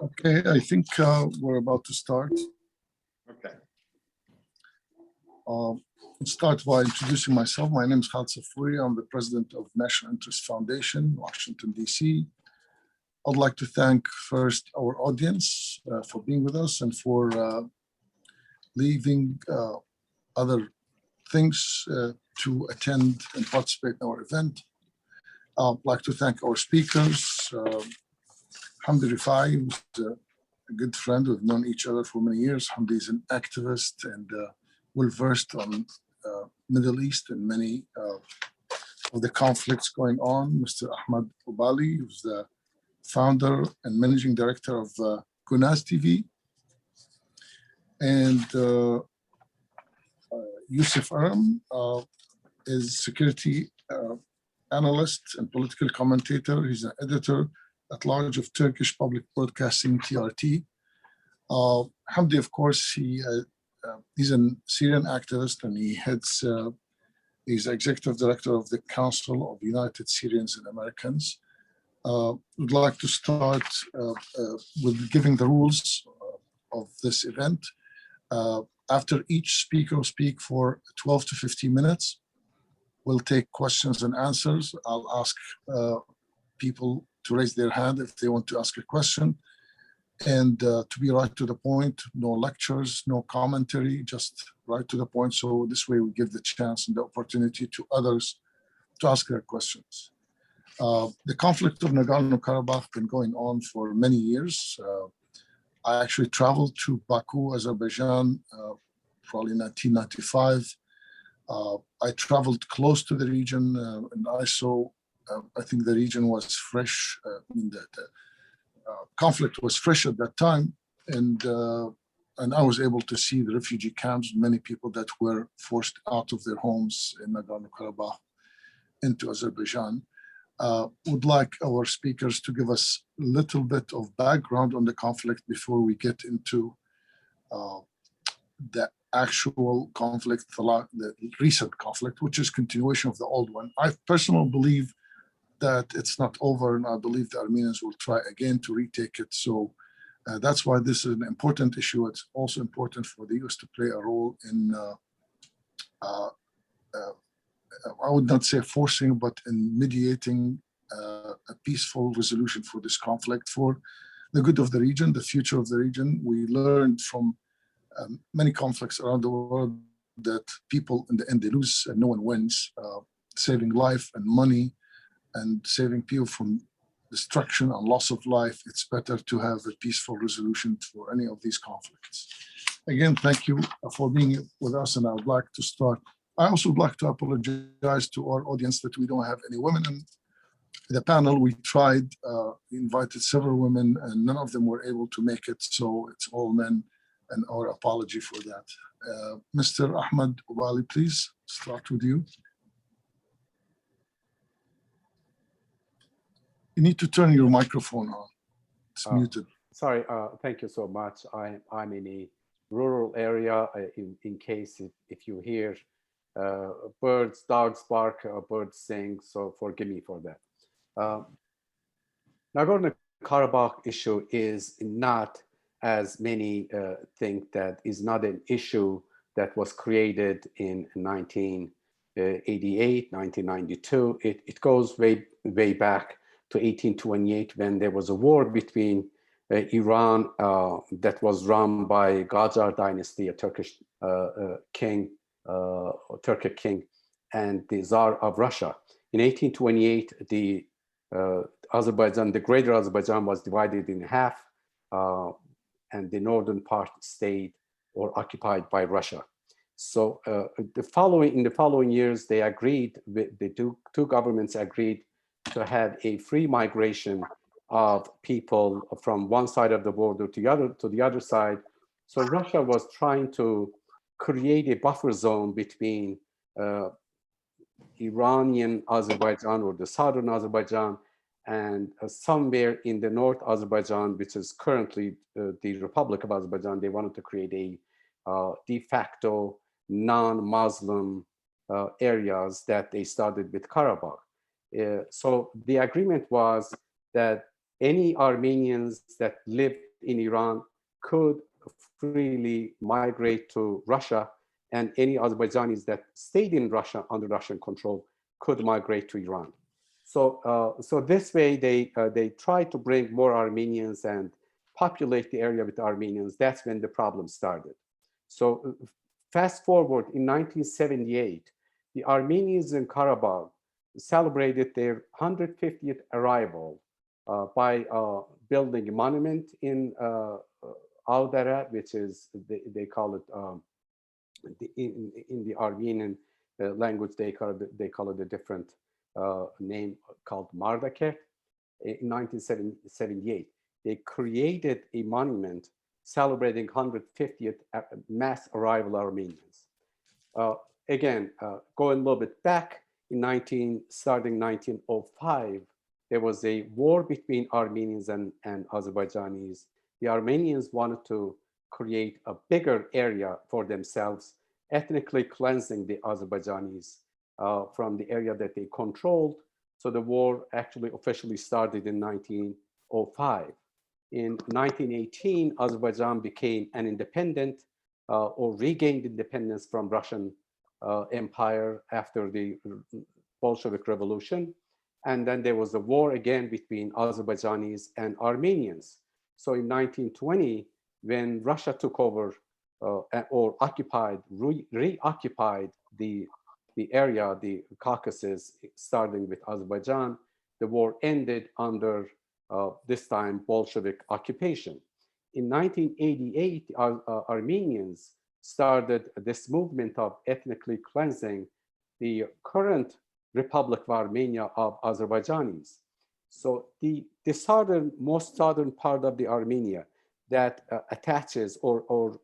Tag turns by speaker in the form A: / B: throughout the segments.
A: Okay, I think we're about to start.
B: Okay.
A: I'll start by introducing myself. My name is Khalid Safouri. I'm the president of National Interest Foundation, Washington, D.C. I'd like to thank first our audience for being with us and for leaving other things to attend and participate in our event. I'd like to thank our speakers, Hamdi Rifai, who's a good friend. We've known each other for many years. Hamdi is an activist and well-versed on Middle East and many of the conflicts going on. Mr. Ahmad Obali, who's the founder and managing director of Gunaz TV. And Yusuf Erim is security analyst and political commentator. He's an editor at large of Turkish public broadcasting, TRT. Hamdi, of course, he's a Syrian activist, and he's executive director of the Council of United Syrians and Americans. We'd like to start with giving the rules of this event. After each speaker will speak for 12 to 15 minutes, we'll take questions and answers. I'll ask people to raise their hand if they want to ask a question, and to be right to the point, no lectures, no commentary, just right to the point. So this way we give the chance and the opportunity to others to ask their questions. The conflict of Nagorno-Karabakh has been going on for many years. I actually traveled to Baku, Azerbaijan, probably 1995. I traveled close to the region, and I saw, I think the region was fresh. The conflict was fresh at that time, and I was able to see the refugee camps, many people that were forced out of their homes in Nagorno-Karabakh into Azerbaijan. Would like our speakers to give us a little bit of background on the conflict before we get into the actual conflict, the recent conflict, which is continuation of the old one. I personally believe that it's not over, and I believe the Armenians will try again to retake it. So that's why this is an important issue. It's also important for the US to play a role in, I would not say forcing, but in mediating a peaceful resolution for this conflict for the good of the region, the future of the region. We learned from many conflicts around the world that people in the end they lose and no one wins. Saving life and money and saving people from destruction and loss of life, it's better to have a peaceful resolution for any of these conflicts. Again, thank you for being with us, and I would like to start. I also would like to apologize to our audience that we don't have any women in the panel. We tried, we invited several women, and none of them were able to make it, so it's all men, and our apology for that. Mr. Ahmad Obali, please start with you. You need to turn your microphone on. It's muted.
B: Sorry, thank you so much. I'm in a rural area. In case if you hear birds, dogs bark, birds sing, so forgive me for that. Nagorno-Karabakh issue is not, as many think, that is not an issue that was created in 1988, 1992. It goes way back to 1828, when there was a war between Iran that was run by Qajar dynasty, a Turkish king, Turkic king, and the Tsar of Russia. In 1828, the Azerbaijan, the greater Azerbaijan, was divided in half, and the northern part stayed or occupied by Russia. So in the following years, they agreed, the two governments agreed to have a free migration of people from one side of the border to the other side. So Russia was trying to create a buffer zone between Iranian Azerbaijan, or the southern Azerbaijan, and somewhere in the North Azerbaijan, which is currently the Republic of Azerbaijan. They wanted to create a de facto non-Muslim areas that they started with Karabakh. So the agreement was that any Armenians that lived in Iran could freely migrate to Russia, and any Azerbaijanis that stayed in Russia under Russian control could migrate to Iran. So this way they tried to bring more Armenians and populate the area with Armenians. That's when the problem started. So fast forward in 1978, the Armenians in Karabakh celebrated their 150th arrival by building a monument in Aldara, which is, they call it, in the Armenian language, they call it a different name called Mardaker. In 1978, they created a monument celebrating 150th mass arrival Armenians. Again, going a little bit back, starting 1905, there was a war between Armenians and Azerbaijanis. The Armenians wanted to create a bigger area for themselves, ethnically cleansing the Azerbaijanis from the area that they controlled. So the war actually officially started in 1905. In 1918, Azerbaijan became an independent or regained independence from Russian Empire after the Bolshevik Revolution. And then there was a war again between Azerbaijanis and Armenians. So in 1920, when Russia took over or reoccupied the area, the Caucasus, starting with Azerbaijan, the war ended under this time Bolshevik occupation. In 1988, Armenians started this movement of ethnically cleansing the current Republic of Armenia of Azerbaijanis. So the most southern part of the Armenia that attaches or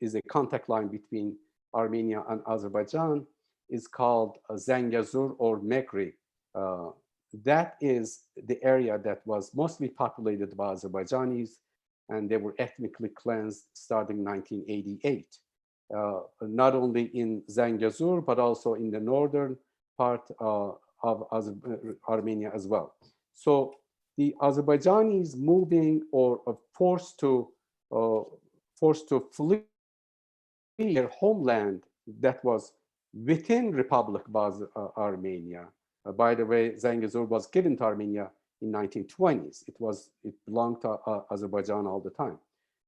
B: is a contact line between Armenia and Azerbaijan is called Zangezur or Megri. That is the area that was mostly populated by Azerbaijanis, and they were ethnically cleansed starting 1988. Not only in Zangezur, but also in the northern part of Armenia as well. So the Azerbaijanis moving or forced to flee their homeland that was within Republic of Armenia. By the way, Zangezur was given to Armenia in 1920s. It belonged to Azerbaijan all the time.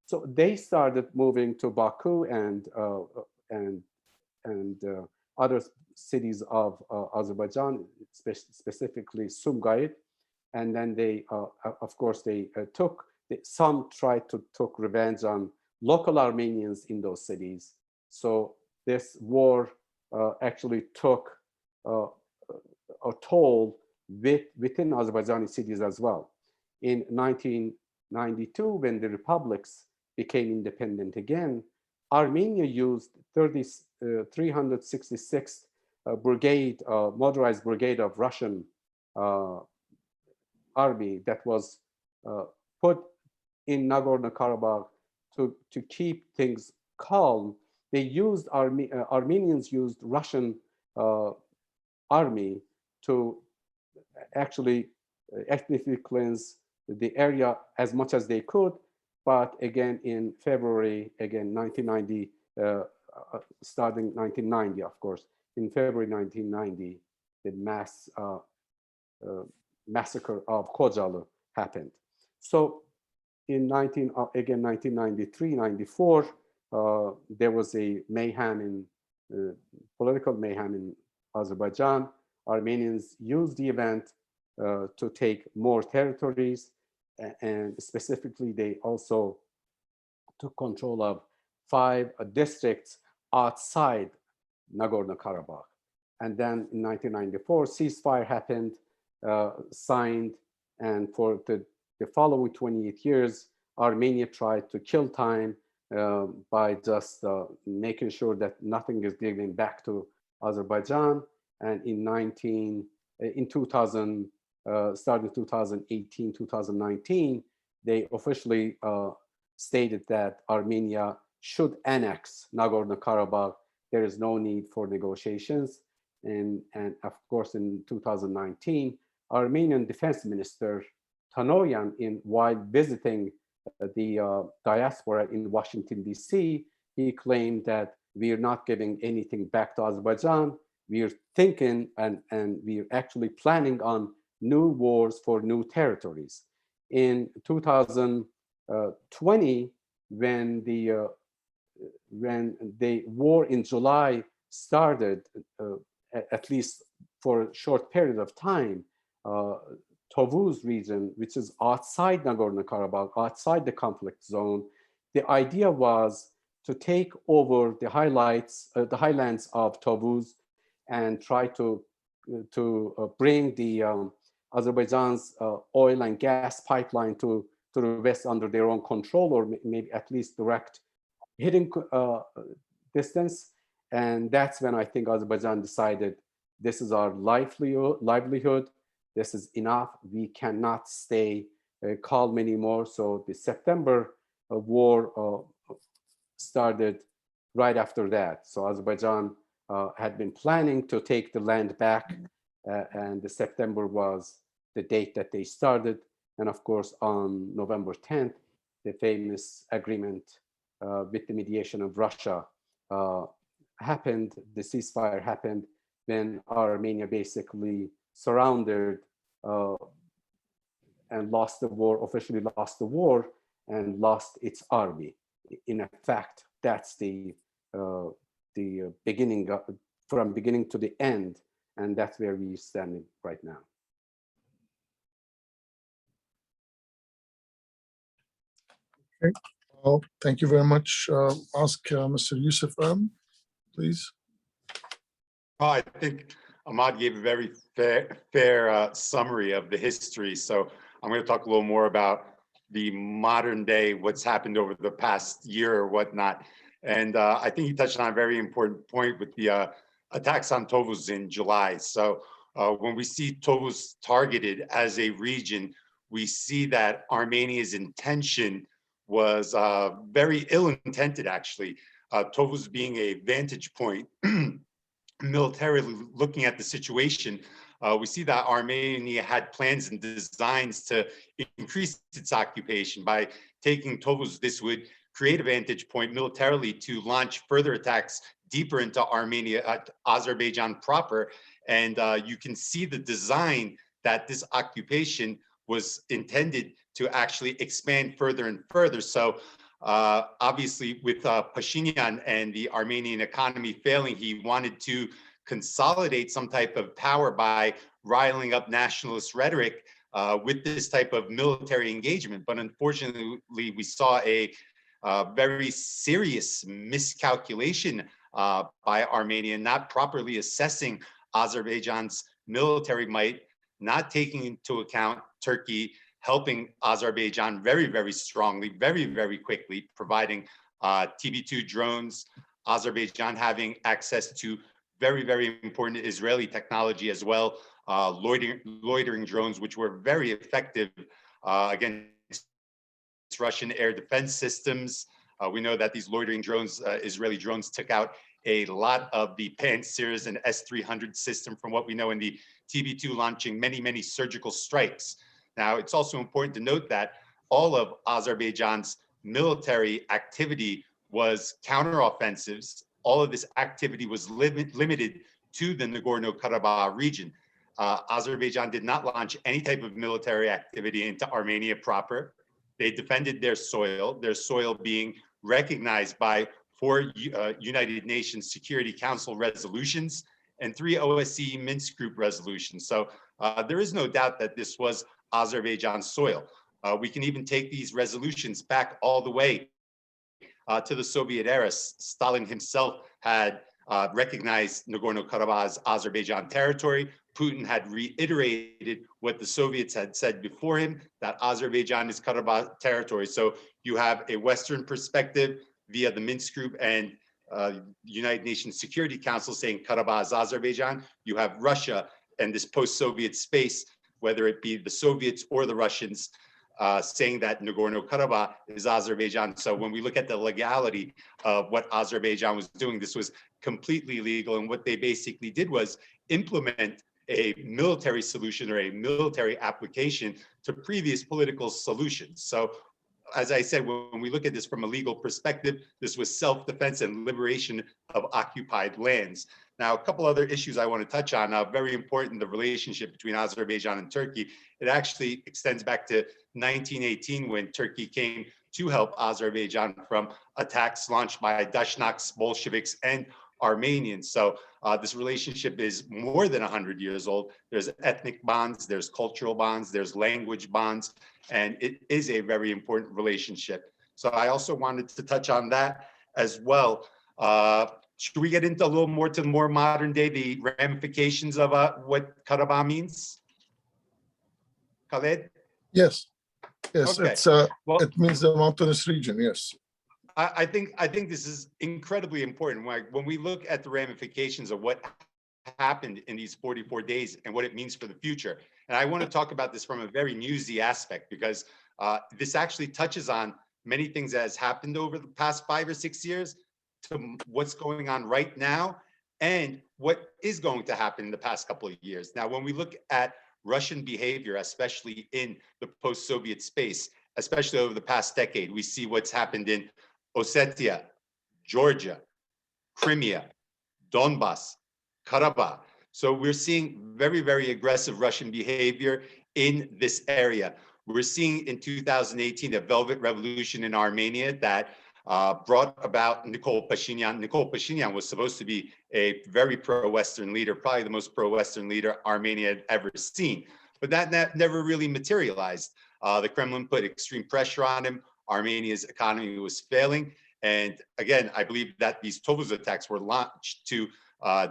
B: So they started moving to Baku and other cities of Azerbaijan, specifically Sumgayit. And then they, of course, some tried to take revenge on local Armenians in those cities. So this war actually took a toll within Azerbaijani cities as well. In 1992, when the republics became independent again, Armenia used 366th brigade, motorized brigade of Russian army that was put in Nagorno-Karabakh to keep things calm. Armenians used Russian army to actually ethnically cleanse the area as much as they could. But again, in February, 1990, starting 1990, of course, in February 1990, the mass massacre of Khojalı happened. So in 1993, 94, there was a mayhem political mayhem in Azerbaijan. Armenians used the event to take more territories, and specifically they also took control of 5 districts outside Nagorno-Karabakh. And then in 1994, ceasefire happened, signed, and for the following 28 years, Armenia tried to kill time by just making sure that nothing is given back to Azerbaijan. And in 2000, starting 2018, 2019, they officially stated that Armenia should annex Nagorno-Karabakh. There is no need for negotiations. And of course, in 2019, Armenian defense minister Tanoyan, while visiting the diaspora in Washington, D.C., he claimed that we are not giving anything back to Azerbaijan. We are thinking and we are actually planning on new wars for new territories. In 2020, when the war in July started, at least for a short period of time, Tovuz region, which is outside Nagorno-Karabakh, outside the conflict zone, the idea was to take over the highlands of Tovuz and try to bring the Azerbaijan's oil and gas pipeline to the west under their own control, or maybe at least direct hitting distance. And that's when I think Azerbaijan decided this is our livelihood. This is enough. We cannot stay calm anymore. So the September war started right after that. So Azerbaijan had been planning to take the land back, and the September was the date that they started. And of course, on November 10th, the famous agreement with the mediation of Russia happened. The ceasefire happened when Armenia basically surrounded and lost the war, officially lost the war, and lost its army. In fact, that's the beginning, from beginning to the end, and that's where we're standing right now.
A: Okay, well, thank you very much. Ask Mr. Yusuf, please.
C: Well, I think Ahmad gave a very fair summary of the history. So I'm going to talk a little more about the modern day, what's happened over the past year or whatnot. And I think he touched on a very important point with the attacks on Tovuz in July. So when we see Tovuz targeted as a region, we see that Armenia's intention was very ill-intended, actually. Tovuz being a vantage point, militarily looking at the situation, we see that Armenia had plans and designs to increase its occupation. By taking Tovuz, this would create a vantage point militarily to launch further attacks deeper into Armenia, Azerbaijan proper. And you can see the design that this occupation was intended to actually expand further and further. So obviously with Pashinyan and the Armenian economy failing, he wanted to consolidate some type of power by riling up nationalist rhetoric with this type of military engagement. But unfortunately, we saw a very serious miscalculation by Armenia, not properly assessing Azerbaijan's military might, not taking into account Turkey helping Azerbaijan very, very strongly, very, very quickly, providing TB2 drones, Azerbaijan having access to very, very important Israeli technology as well, loitering drones, which were very effective against Russian air defense systems. We know that these loitering drones, Israeli drones, took out a lot of the Pantsers and S-300 system from what we know in the TB2, launching many, many surgical strikes. Now, it's also important to note that all of Azerbaijan's military activity was counteroffensives. All of this activity was limited to the Nagorno-Karabakh region. Azerbaijan did not launch any type of military activity into Armenia proper. They defended their soil being recognized by 4 United Nations Security Council resolutions and 3 OSCE Minsk Group resolutions. So there is no doubt that this was Azerbaijan's soil. We can even take these resolutions back all the way to the Soviet era. Stalin himself had recognized Nagorno-Karabakh as Azerbaijan territory. Putin had reiterated what the Soviets had said before him, that Azerbaijan is Karabakh territory. So you have a Western perspective via the Minsk Group and United Nations Security Council saying Karabakh is Azerbaijan. You have Russia and this post-Soviet space, whether it be the Soviets or the Russians, saying that Nagorno-Karabakh is Azerbaijan. So when we look at the legality of what Azerbaijan was doing, this was completely legal. And what they basically did was implement a military solution or a military application to previous political solutions. So as I said, when we look at this from a legal perspective, this was self-defense and liberation of occupied lands. Now, a couple other issues I want to touch on. Very important, the relationship between Azerbaijan and Turkey. It actually extends back to 1918 when Turkey came to help Azerbaijan from attacks launched by Dashnaks, Bolsheviks, and Armenians. So this relationship is more than 100 years old. There's ethnic bonds, there's cultural bonds, there's language bonds, and it is a very important relationship. So I also wanted to touch on that as well. Should we get into a little more to the more modern day, the ramifications of what Karabakh means? Khaled?
A: Yes, yes,
C: Okay.
A: well, it means the mountainous region, yes.
C: I think this is incredibly important. When we look at the ramifications of what happened in these 44 days and what it means for the future. And I want to talk about this from a very newsy aspect, because this actually touches on many things that has happened over the past 5 or 6 years to what's going on right now and what is going to happen in the past couple of years. Now, when we look at Russian behavior, especially in the post-Soviet space, especially over the past decade, we see what's happened in Ossetia, Georgia, Crimea, Donbass, Karabakh. So we're seeing very, very aggressive Russian behavior in this area. We're seeing in 2018 a velvet revolution in Armenia that brought about Nikol Pashinyan. Nikol Pashinyan was supposed to be a very pro-Western leader, probably the most pro-Western leader Armenia had ever seen. But that never really materialized. The Kremlin put extreme pressure on him. Armenia's economy was failing. And again, I believe that these Tovuz attacks were launched to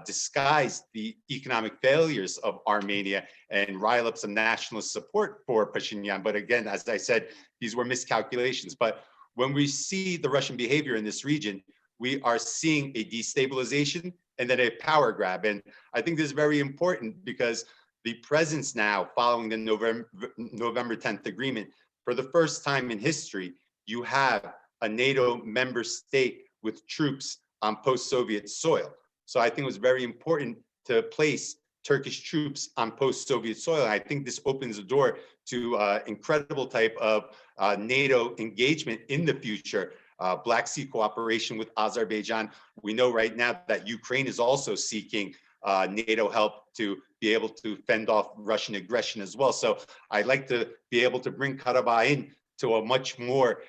C: disguise the economic failures of Armenia and rile up some nationalist support for Pashinyan. But again, as I said, these were miscalculations. But when we see the Russian behavior in this region, we are seeing a destabilization and then a power grab. And I think this is very important because the presence now following the November 10th agreement, for the first time in history, you have a NATO member state with troops on post-Soviet soil. So I think it was very important to place Turkish troops on post-Soviet soil. And I think this opens the door to incredible type of NATO engagement in the future. Black Sea cooperation with Azerbaijan. We know right now that Ukraine is also seeking NATO help to be able to fend off Russian aggression as well. So I'd like to be able to bring Karabakh in to a much more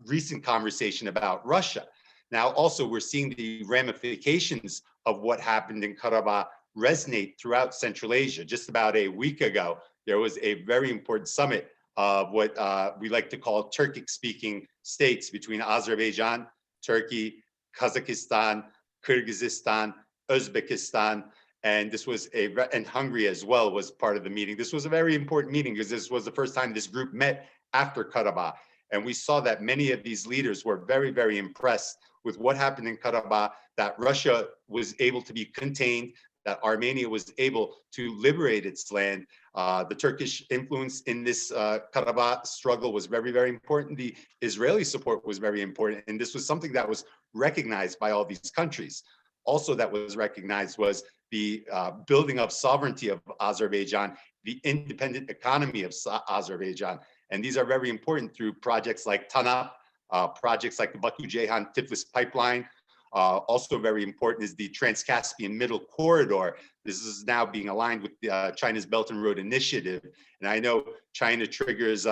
C: recent conversation about Russia. Now, also, we're seeing the ramifications of what happened in Karabakh resonate throughout Central Asia. Just about a week ago, there was a very important summit of what we like to call Turkic-speaking states between Azerbaijan, Turkey, Kazakhstan, Kyrgyzstan, Uzbekistan, and this was and Hungary as well was part of the meeting. This was a very important meeting because this was the first time this group met after Karabakh. And we saw that many of these leaders were very, very impressed with what happened in Karabakh, that Russia was able to be contained, that Armenia was able to liberate its land. The Turkish influence in this Karabakh struggle was very, very important. The Israeli support was very important. And this was something that was recognized by all these countries. Also that was recognized was the building of sovereignty of Azerbaijan, the independent economy of Azerbaijan. And these are very important through projects like TANAP, projects like the Baku-Ceyhan-Tiflis pipeline. Also very important is the Trans-Caspian Middle Corridor. This is now being aligned with China's Belt and Road Initiative. And I know China triggers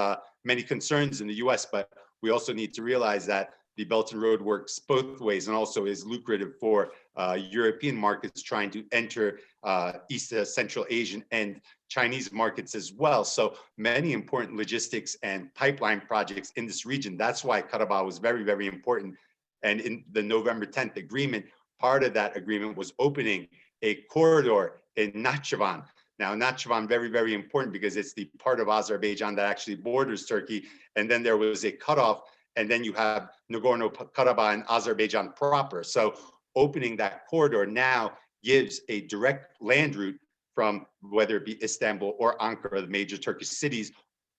C: many concerns in the US, but we also need to realize that the Belt and Road works both ways and also is lucrative for European markets trying to enter East Central Asian and Chinese markets as well. So many important logistics and pipeline projects in this region. That's why Karabakh was very, very important. And in the November 10th agreement, part of that agreement was opening a corridor in Nakhchivan. Now, Nakhchivan, very, very important because it's the part of Azerbaijan that actually borders Turkey. And then there was a cutoff, and then you have Nagorno-Karabakh and Azerbaijan proper. So opening that corridor now gives a direct land route from whether it be Istanbul or Ankara, the major Turkish cities,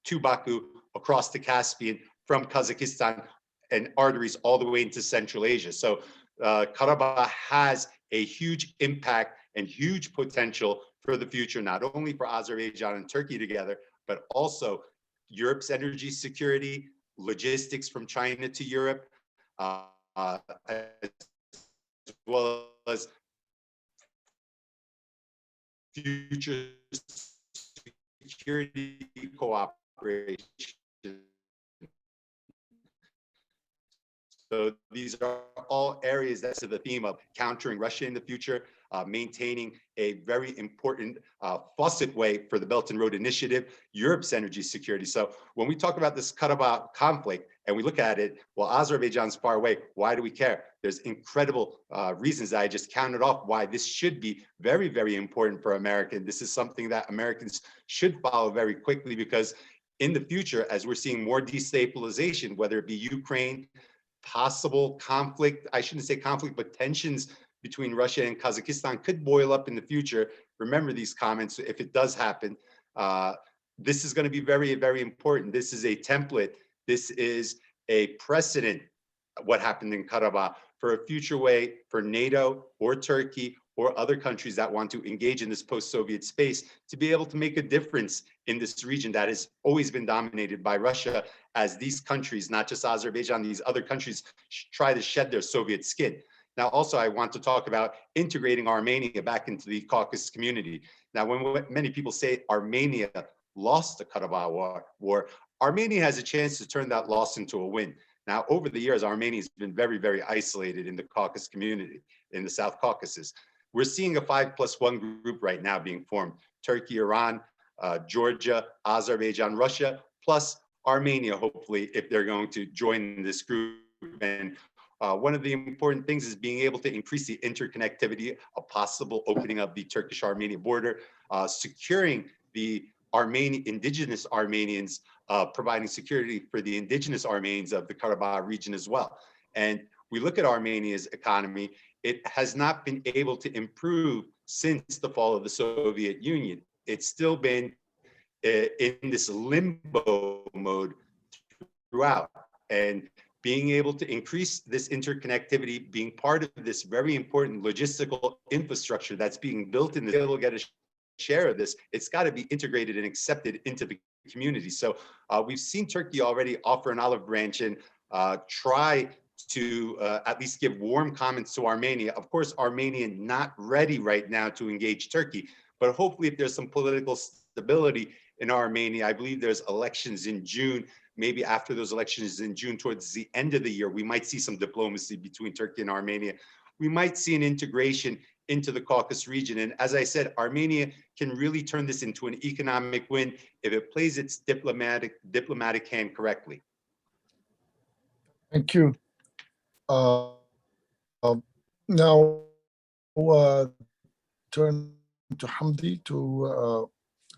C: to Baku, across the Caspian, from Kazakhstan, and arteries all the way into Central Asia. So Karabakh has a huge impact and huge potential for the future, not only for Azerbaijan and Turkey together, but also Europe's energy security, logistics from China to Europe, as well as future security cooperation. So these are all areas that's to the theme of countering Russia in the future, maintaining a very important faucet way for the Belt and Road Initiative, Europe's energy security. So when we talk about this Karabakh conflict and we look at it, well, Azerbaijan's far away. Why do we care? There's incredible reasons that I just counted off why this should be very, very important for America. This is something that Americans should follow very quickly, because in the future, as we're seeing more destabilization, whether it be Ukraine, possible conflict, I shouldn't say conflict, but tensions between Russia and Kazakhstan could boil up in the future. Remember these comments, if it does happen, this is going to be very, very important. This is a template. This is a precedent, what happened in Karabakh, for a future way for NATO or Turkey or other countries that want to engage in this post-Soviet space to be able to make a difference in this region that has always been dominated by Russia, as these countries, not just Azerbaijan, these other countries try to shed their Soviet skin. Now, also, I want to talk about integrating Armenia back into the Caucasus community. Now, when many people say Armenia lost the Karabakh war, Armenia has a chance to turn that loss into a win. Now, over the years, Armenia has been very, very isolated in the Caucasus community, in the South Caucasus. We're seeing a 5+1 group right now being formed: Turkey, Iran, Georgia, Azerbaijan, Russia, plus Armenia, hopefully, if they're going to join this group. And one of the important things is being able to increase the interconnectivity, a possible opening of the Turkish-Armenian border, securing the indigenous Armenians, providing security for the indigenous Armenians of the Karabakh region as well. And we look at Armenia's economy, it has not been able to improve since the fall of the Soviet Union. It's still been in this limbo mode throughout. And being able to increase this interconnectivity, being part of this very important logistical infrastructure that's being built in the able to get a share of this, it's got to be integrated and accepted into the community. So we've seen Turkey already offer an olive branch and try to at least give warm comments to Armenia. Of course, Armenia not ready right now to engage Turkey, but hopefully if there's some political stability in Armenia, I believe there's elections in June, maybe after those elections in June, towards the end of the year, we might see some diplomacy between Turkey and Armenia. We might see an integration into the Caucasus region. And as I said, Armenia can really turn this into an economic win if it plays its diplomatic hand correctly.
A: Thank you. Now, turn to Hamdi to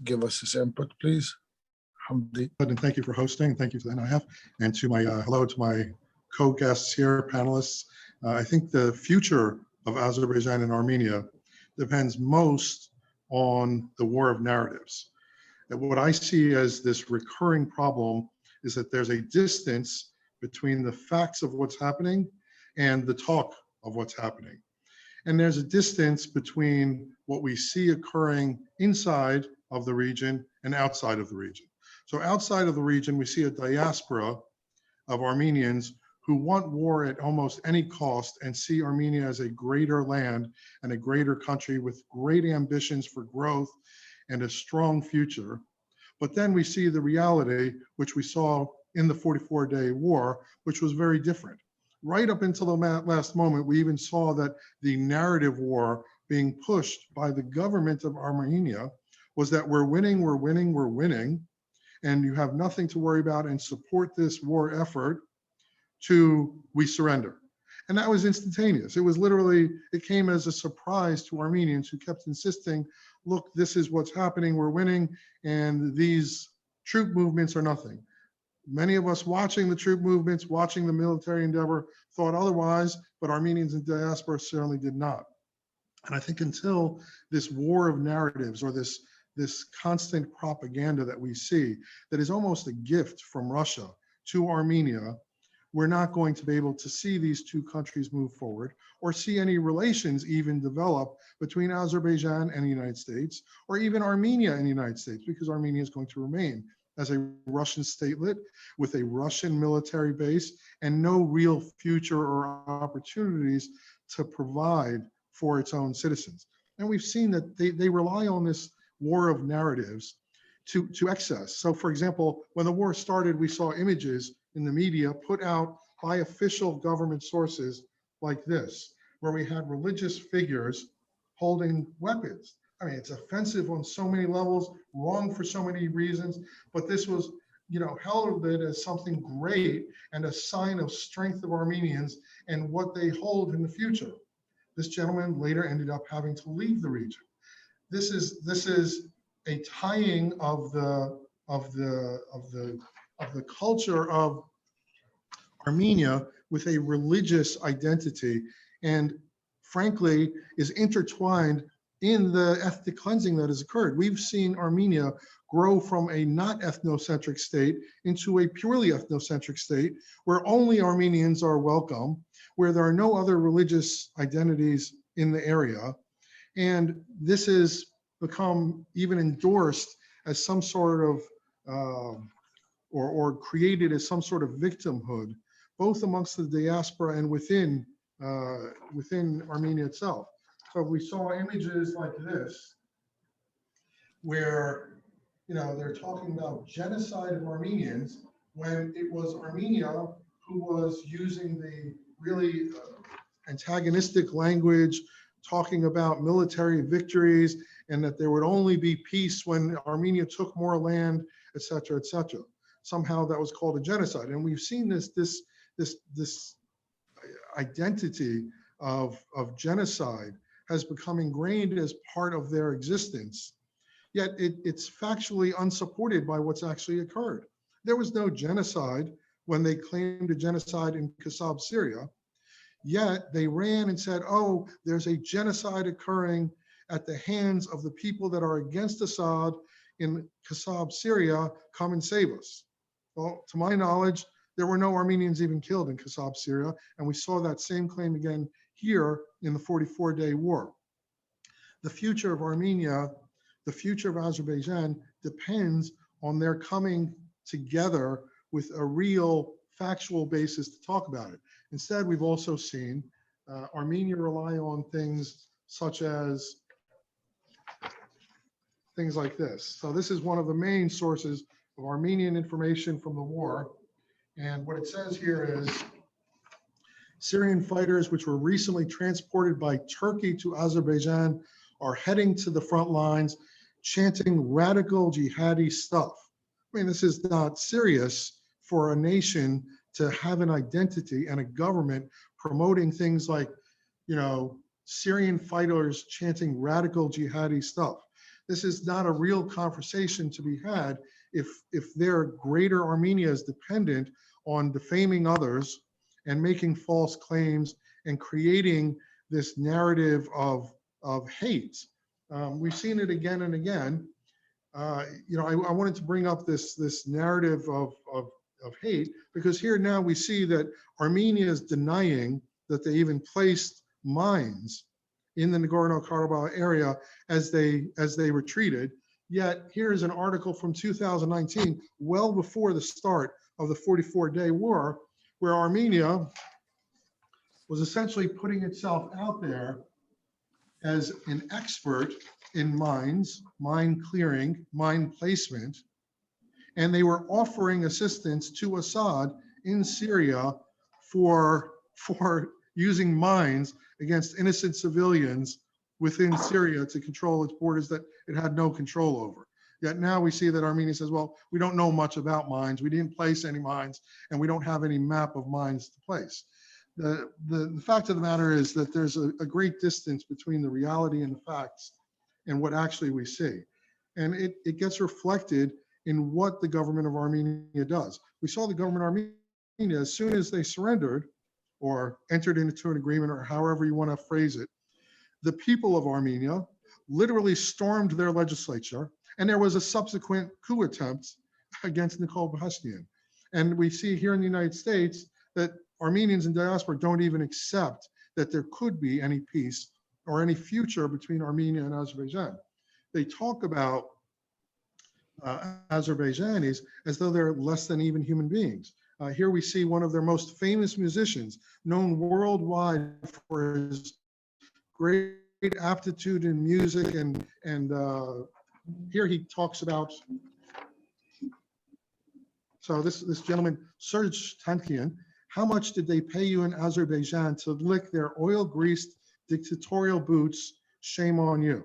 A: give us his input, please. Hamdi.
D: And thank you for hosting. Thank you to the NIF, and to my hello to my co-guests here, panelists. I think the future of Azerbaijan and Armenia depends most on the war of narratives. And what I see as this recurring problem is that there's a distance between the facts of what's happening and the talk of what's happening. And there's a distance between what we see occurring inside of the region and outside of the region. So outside of the region, we see a diaspora of Armenians who want war at almost any cost and see Armenia as a greater land and a greater country with great ambitions for growth and a strong future. But then we see the reality, which we saw in the 44-day war, which was very different. Right up until the last moment, we even saw that the narrative war being pushed by the government of Armenia was that we're winning, we're winning, we're winning, and you have nothing to worry about and support this war effort to we surrender. And that was instantaneous. It was literally, it came as a surprise to Armenians who kept insisting, look, this is what's happening, we're winning, and these troop movements are nothing. Many of us watching the troop movements, watching the military endeavor, thought otherwise, but Armenians in diaspora certainly did not. And I think until this war of narratives, or this constant propaganda that we see, that is almost a gift from Russia to Armenia, we're not going to be able to see these two countries move forward or see any relations even develop between Azerbaijan and the United States, or even Armenia and the United States, because Armenia is going to remain as a Russian statelet with a Russian military base and no real future or opportunities to provide for its own citizens. And we've seen that they rely on this war of narratives to excess. So for example, when the war started, we saw images in the media put out by official government sources like this, where we had religious figures holding weapons. I mean, it's offensive on so many levels, wrong for so many reasons, but this was, heralded as something great and a sign of strength of Armenians and what they hold in the future. This gentleman later ended up having to leave the region. This is a tying of the culture of Armenia with a religious identity, and frankly is intertwined in the ethnic cleansing that has occurred. We've seen Armenia grow from a not ethnocentric state into a purely ethnocentric state where only Armenians are welcome, where there are no other religious identities in the area. And this has become even endorsed as some sort of, or created as some sort of victimhood, both amongst the diaspora and within Armenia itself. So we saw images like this, where they're talking about genocide of Armenians when it was Armenia who was using the really antagonistic language, talking about military victories and that there would only be peace when Armenia took more land, et cetera, et cetera. Somehow that was called a genocide. And we've seen this identity of genocide has become ingrained as part of their existence, yet it's factually unsupported by what's actually occurred. There was no genocide when they claimed a genocide in Kasab, Syria, yet they ran and said, oh, there's a genocide occurring at the hands of the people that are against Assad in Kasab, Syria, come and save us. Well, to my knowledge, there were no Armenians even killed in Kasab, Syria, and we saw that same claim again here in the 44-day war. The future of Armenia, the future of Azerbaijan depends on their coming together with a real factual basis to talk about it. Instead, we've also seen Armenia rely on things such as things like this. So this is one of the main sources of Armenian information from the war. And what it says here is, Syrian fighters which were recently transported by Turkey to Azerbaijan are heading to the front lines, chanting radical jihadi stuff. I mean, this is not serious for a nation to have an identity and a government promoting things like, Syrian fighters chanting radical jihadi stuff. This is not a real conversation to be had if their greater Armenia is dependent on defaming others and making false claims and creating this narrative of hate. We've seen it again and again. I wanted to bring up this narrative of hate, because here now we see that Armenia is denying that they even placed mines in the Nagorno-Karabakh area as they retreated. Yet here's an article from 2019, well before the start of the 44-day war, where Armenia was essentially putting itself out there as an expert in mines, mine clearing, mine placement, and they were offering assistance to Assad in Syria for using mines against innocent civilians within Syria to control its borders that it had no control over. Yet now we see that Armenia says, well, we don't know much about mines, we didn't place any mines, and we don't have any map of mines to place. The fact of the matter is that there's a great distance between the reality and the facts and what actually we see. And it gets reflected in what the government of Armenia does. We saw the government of Armenia, as soon as they surrendered or entered into an agreement, or however you want to phrase it, the people of Armenia literally stormed their legislature, and there was a subsequent coup attempt against Nicole Pashinyan. And we see here in the United States that Armenians in diaspora don't even accept that there could be any peace or any future between Armenia and Azerbaijan. They talk about Azerbaijanis as though they're less than even human beings. Here we see one of their most famous musicians, known worldwide for his great aptitude in music, and here he talks about. So this gentleman, Serge Tankian, how much did they pay you in Azerbaijan to lick their oil-greased dictatorial boots? Shame on you.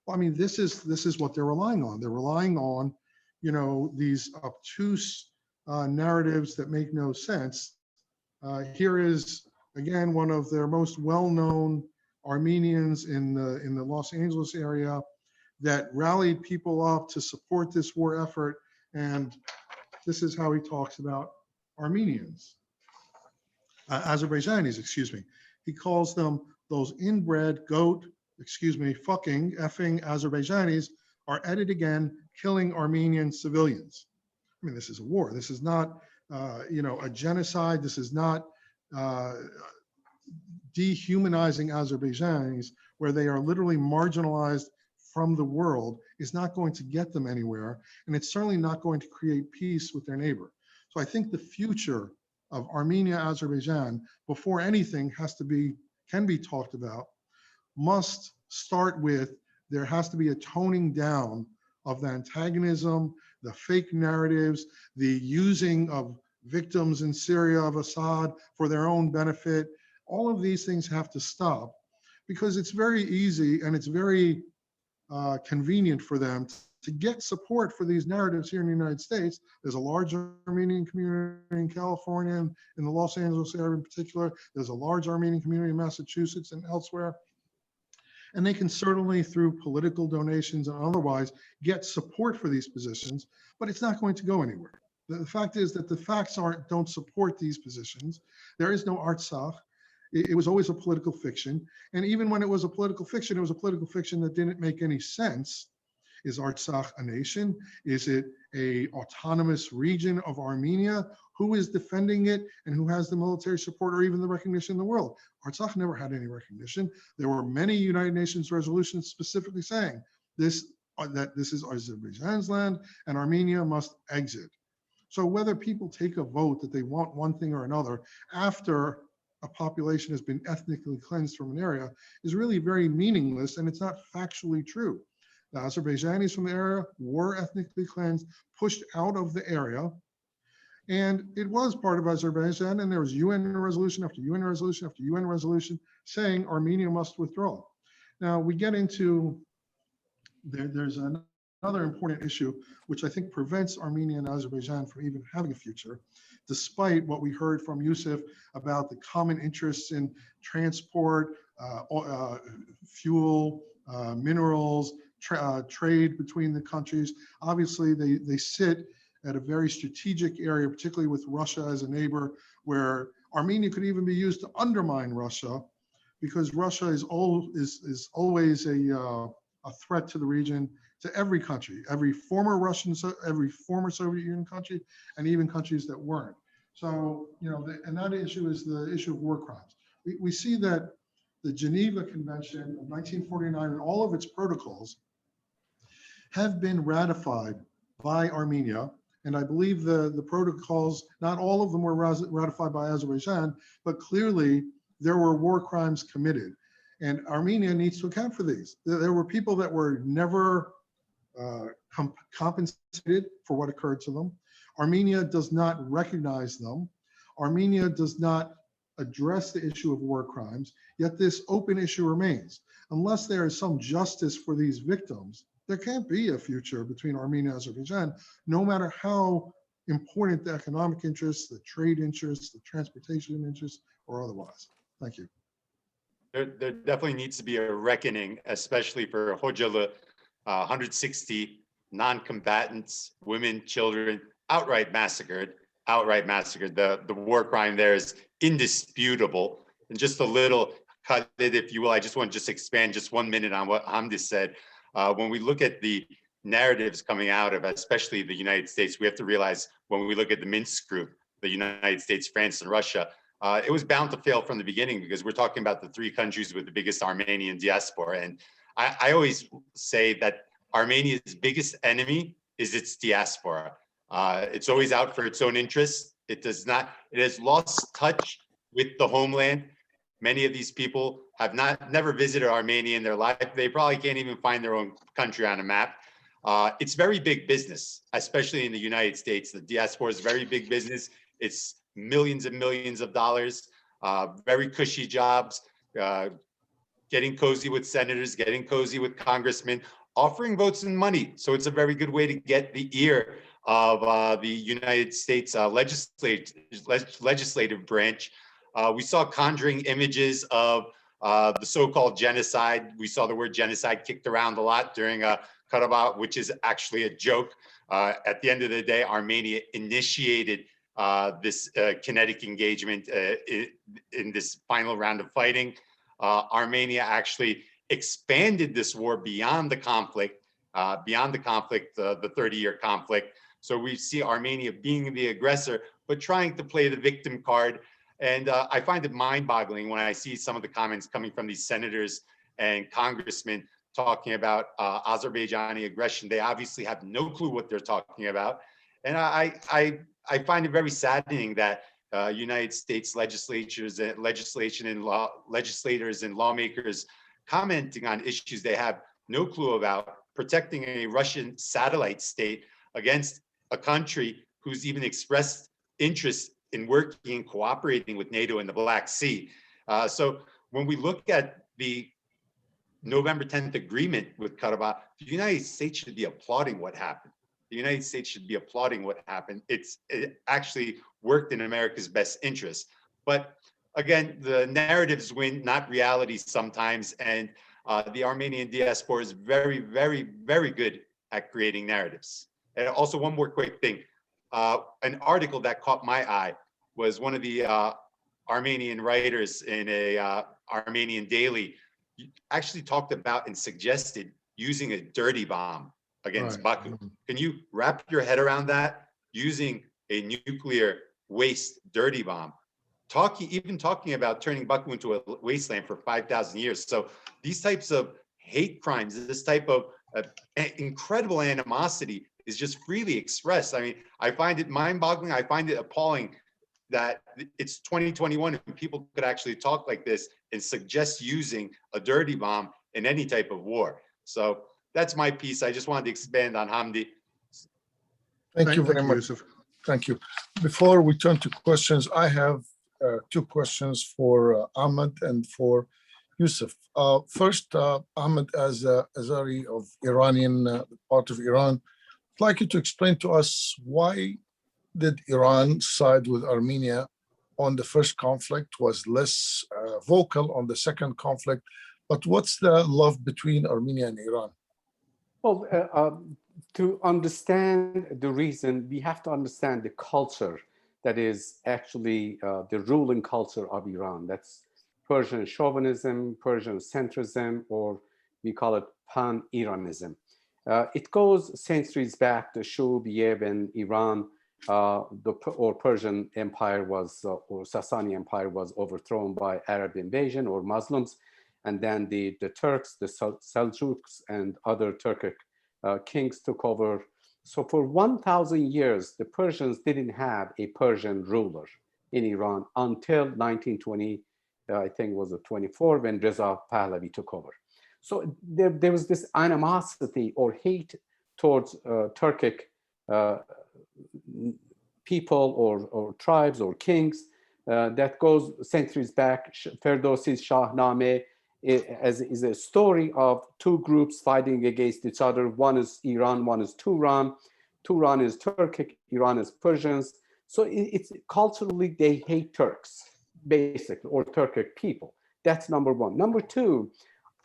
D: Well, I mean, this is what they're relying on. They're relying on, you know, these obtuse narratives that make no sense. Here is again one of their most well-known Armenians in the Los Angeles area that rallied people up to support this war effort, and this is how he talks about Armenians, Azerbaijanis, excuse me. He calls them those inbred goat, fucking effing Azerbaijanis are at it again, killing Armenian civilians. I mean, this is a war. This is not, you know, a genocide. This is not dehumanizing Azerbaijanis, where they are literally marginalized from the world, is not going to get them anywhere. And it's certainly not going to create peace with their neighbor. So I think the future of Armenia, Azerbaijan, before anything can be talked about, must start with, there has to be a toning down of the antagonism, the fake narratives, the using of victims in Syria of Assad for their own benefit. All of these things have to stop, because it's very easy and it's very convenient for them to get support for these narratives here in the United States. There's a large Armenian community in California and in the Los Angeles area in particular. There's a large Armenian community in Massachusetts and elsewhere. And they can certainly, through political donations and otherwise, get support for these positions, but it's not going to go anywhere. The fact is that the facts don't support these positions. There is no Artsakh. It was always a political fiction. And even when it was a political fiction, it was a political fiction that didn't make any sense. Is Artsakh a nation? Is it an autonomous region of Armenia? Who is defending it and who has the military support or even the recognition in the world? Artsakh never had any recognition. There were many United Nations resolutions specifically saying that this is Azerbaijan's land and Armenia must exit. So whether people take a vote that they want one thing or another after a population has been ethnically cleansed from an area is really very meaningless, and it's not factually true. The Azerbaijanis from the area were ethnically cleansed, pushed out of the area, and it was part of Azerbaijan, and there was UN resolution after UN resolution after UN resolution saying Armenia must withdraw. Now we get into, there's another important issue which I think prevents Armenia and Azerbaijan from even having a future, despite what we heard from Yusuf about the common interests in transport, fuel, minerals, trade between the countries. Obviously, they sit at a very strategic area, particularly with Russia as a neighbor, where Armenia could even be used to undermine Russia, because Russia is always a threat to the region, to every country, every former Soviet Union country, and even countries that weren't. So, you know, and that issue is the issue of war crimes. We see that the Geneva Convention of 1949 and all of its protocols have been ratified by Armenia. And I believe the protocols, not all of them were ratified by Azerbaijan, but clearly there were war crimes committed. And Armenia needs to account for these. There were people that were never compensated for what occurred to them. Armenia does not recognize them. Armenia does not address the issue of war crimes, yet this open issue remains. Unless there is some justice for these victims, there can't be a future between Armenia and Azerbaijan, no matter how important the economic interests, the trade interests, the transportation interests, or otherwise. Thank you.
C: There definitely needs to be a reckoning, especially for Hocalı, 160 non-combatants, women, children, outright massacred. The war crime there is indisputable. And just a little cut it, if you will, I just want to expand just 1 minute on what Hamdi said. When we look at the narratives coming out of especially the United States, we have to realize when we look at the Minsk group, the United States, France, and Russia, it was bound to fail from the beginning because we're talking about the three countries with the biggest Armenian diaspora. And I always say that Armenia's biggest enemy is its diaspora. It's always out for its own interests. It has lost touch with the homeland. Many of these people have never visited Armenia in their life. They probably can't even find their own country on a map. It's very big business, especially in the United States. The diaspora is very big business. It's millions and millions of dollars, very cushy jobs, getting cozy with senators, getting cozy with congressmen, offering votes and money. So it's a very good way to get the ear of the United States legislative branch. We saw conjuring images of the so-called genocide. We saw the word genocide kicked around a lot during Karabakh, which is actually a joke. At the end of the day, Armenia initiated this kinetic engagement in this final round of fighting. Armenia actually expanded this war beyond the conflict, the 30-year conflict. So we see Armenia being the aggressor, but trying to play the victim card. And I find it mind-boggling when I see some of the comments coming from these senators and congressmen talking about Azerbaijani aggression. They obviously have no clue what they're talking about. And I find it very saddening that United States legislators and lawmakers commenting on issues they have no clue about, protecting a Russian satellite state against a country who's even expressed interest in working and cooperating with NATO in the Black Sea. So when we look at the November 10th agreement with Karabakh, the United States should be applauding what happened. The United States should be applauding what happened. It actually worked in America's best interest. But again, the narratives win, not reality sometimes. And the Armenian diaspora is very, very, very good at creating narratives. And also one more quick thing. An article that caught my eye was one of the Armenian writers in a Armenian daily actually talked about and suggested using a dirty bomb against Baku. Can you wrap your head around that? Using a nuclear waste dirty bomb. Even talking about turning Baku into a wasteland for 5,000 years. So these types of hate crimes, this type of incredible animosity is just freely expressed. I mean, I find it mind-boggling. I find it appalling that it's 2021 and people could actually talk like this and suggest using a dirty bomb in any type of war. So that's my piece. I just wanted to expand on Hamdi.
A: Thank you very much.
D: Yusuf.
A: Thank you. Before we turn to questions, I have two questions for Ahmad and for Yusuf. First, Ahmad, as Azari of Iranian part of Iran, I'd like you to explain to us why did Iran side with Armenia on the first conflict, was less vocal on the second conflict, but what's the love between Armenia and Iran?
B: Well, to understand the reason, we have to understand the culture that is actually the ruling culture of Iran. That's Persian chauvinism, Persian centrism, or we call it pan-Iranism. It goes centuries back to Shubiev in Iran. Or Persian Empire was, or Sasani Empire was overthrown by Arab invasion or Muslims. And then the Turks, the Seljuks and other Turkic kings took over. So for 1,000 years, the Persians didn't have a Persian ruler in Iran until 1920, I think it was 24, when Reza Pahlavi took over. So there was this animosity or hate towards Turkic people or tribes or kings that goes centuries back. Ferdowsi's Shahnameh is a story of two groups fighting against each other. One is Iran, one is Turan. Turan is Turkic, Iran is Persians. So it's culturally, they hate Turks, basically, or Turkic people. That's number one. Number two,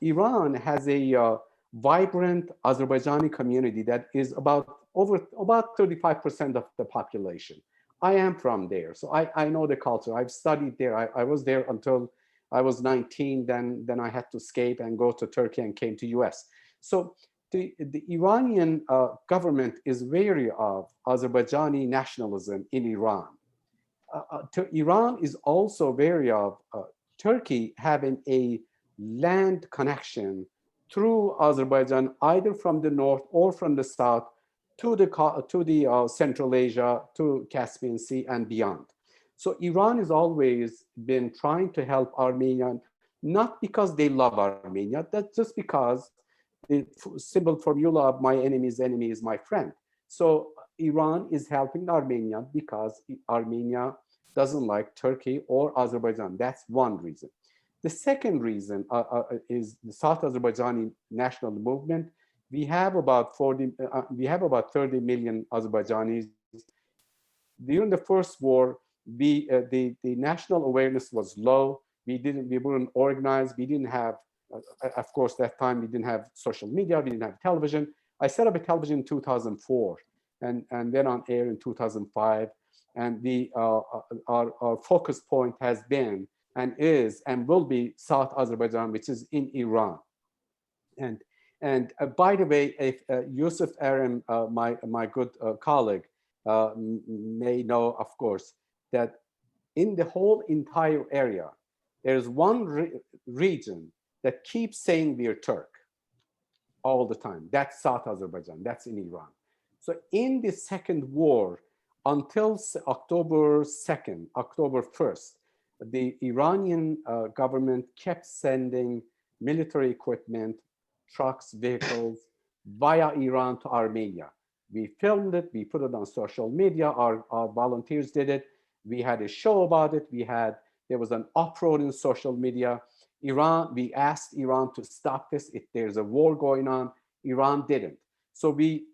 B: Iran has a vibrant Azerbaijani community that is about 35% of the population. I am from there, so I know the culture. I've studied there. I was there until I was 19. Then I had to escape and go to Turkey and came to US. So the Iranian government is wary of Azerbaijani nationalism in Iran. Iran is also wary of Turkey having a land connection through Azerbaijan, either from the north or from the south, to the Central Asia, to Caspian Sea and beyond. So Iran has always been trying to help Armenia, not because they love Armenia, that's just because the simple formula of my enemy's enemy is my friend. So Iran is helping Armenia because Armenia doesn't like Turkey or Azerbaijan. That's one reason. The second reason is the South Azerbaijani national movement. We have about 30 million Azerbaijanis. During the first war, the national awareness was low. We weren't organized. We didn't have, of course, that time we didn't have social media. We didn't have television. I set up a television in 2004 and went on air in 2005. And our focus point has been and is and will be South Azerbaijan, which is in Iran. And by the way, if Yusuf Erim, my good colleague, may know, of course, that in the whole entire area, there's one region that keeps saying we're Turk all the time. That's South Azerbaijan. That's in Iran. So in the second war, until October 2nd, October 1st, the Iranian government kept sending military equipment, trucks, vehicles via Iran to Armenia. We filmed it, we put it on social media, our volunteers did it. We had a show about it. There was an uproar in social media. We asked Iran to stop this. If there's a war going on, Iran didn't. So we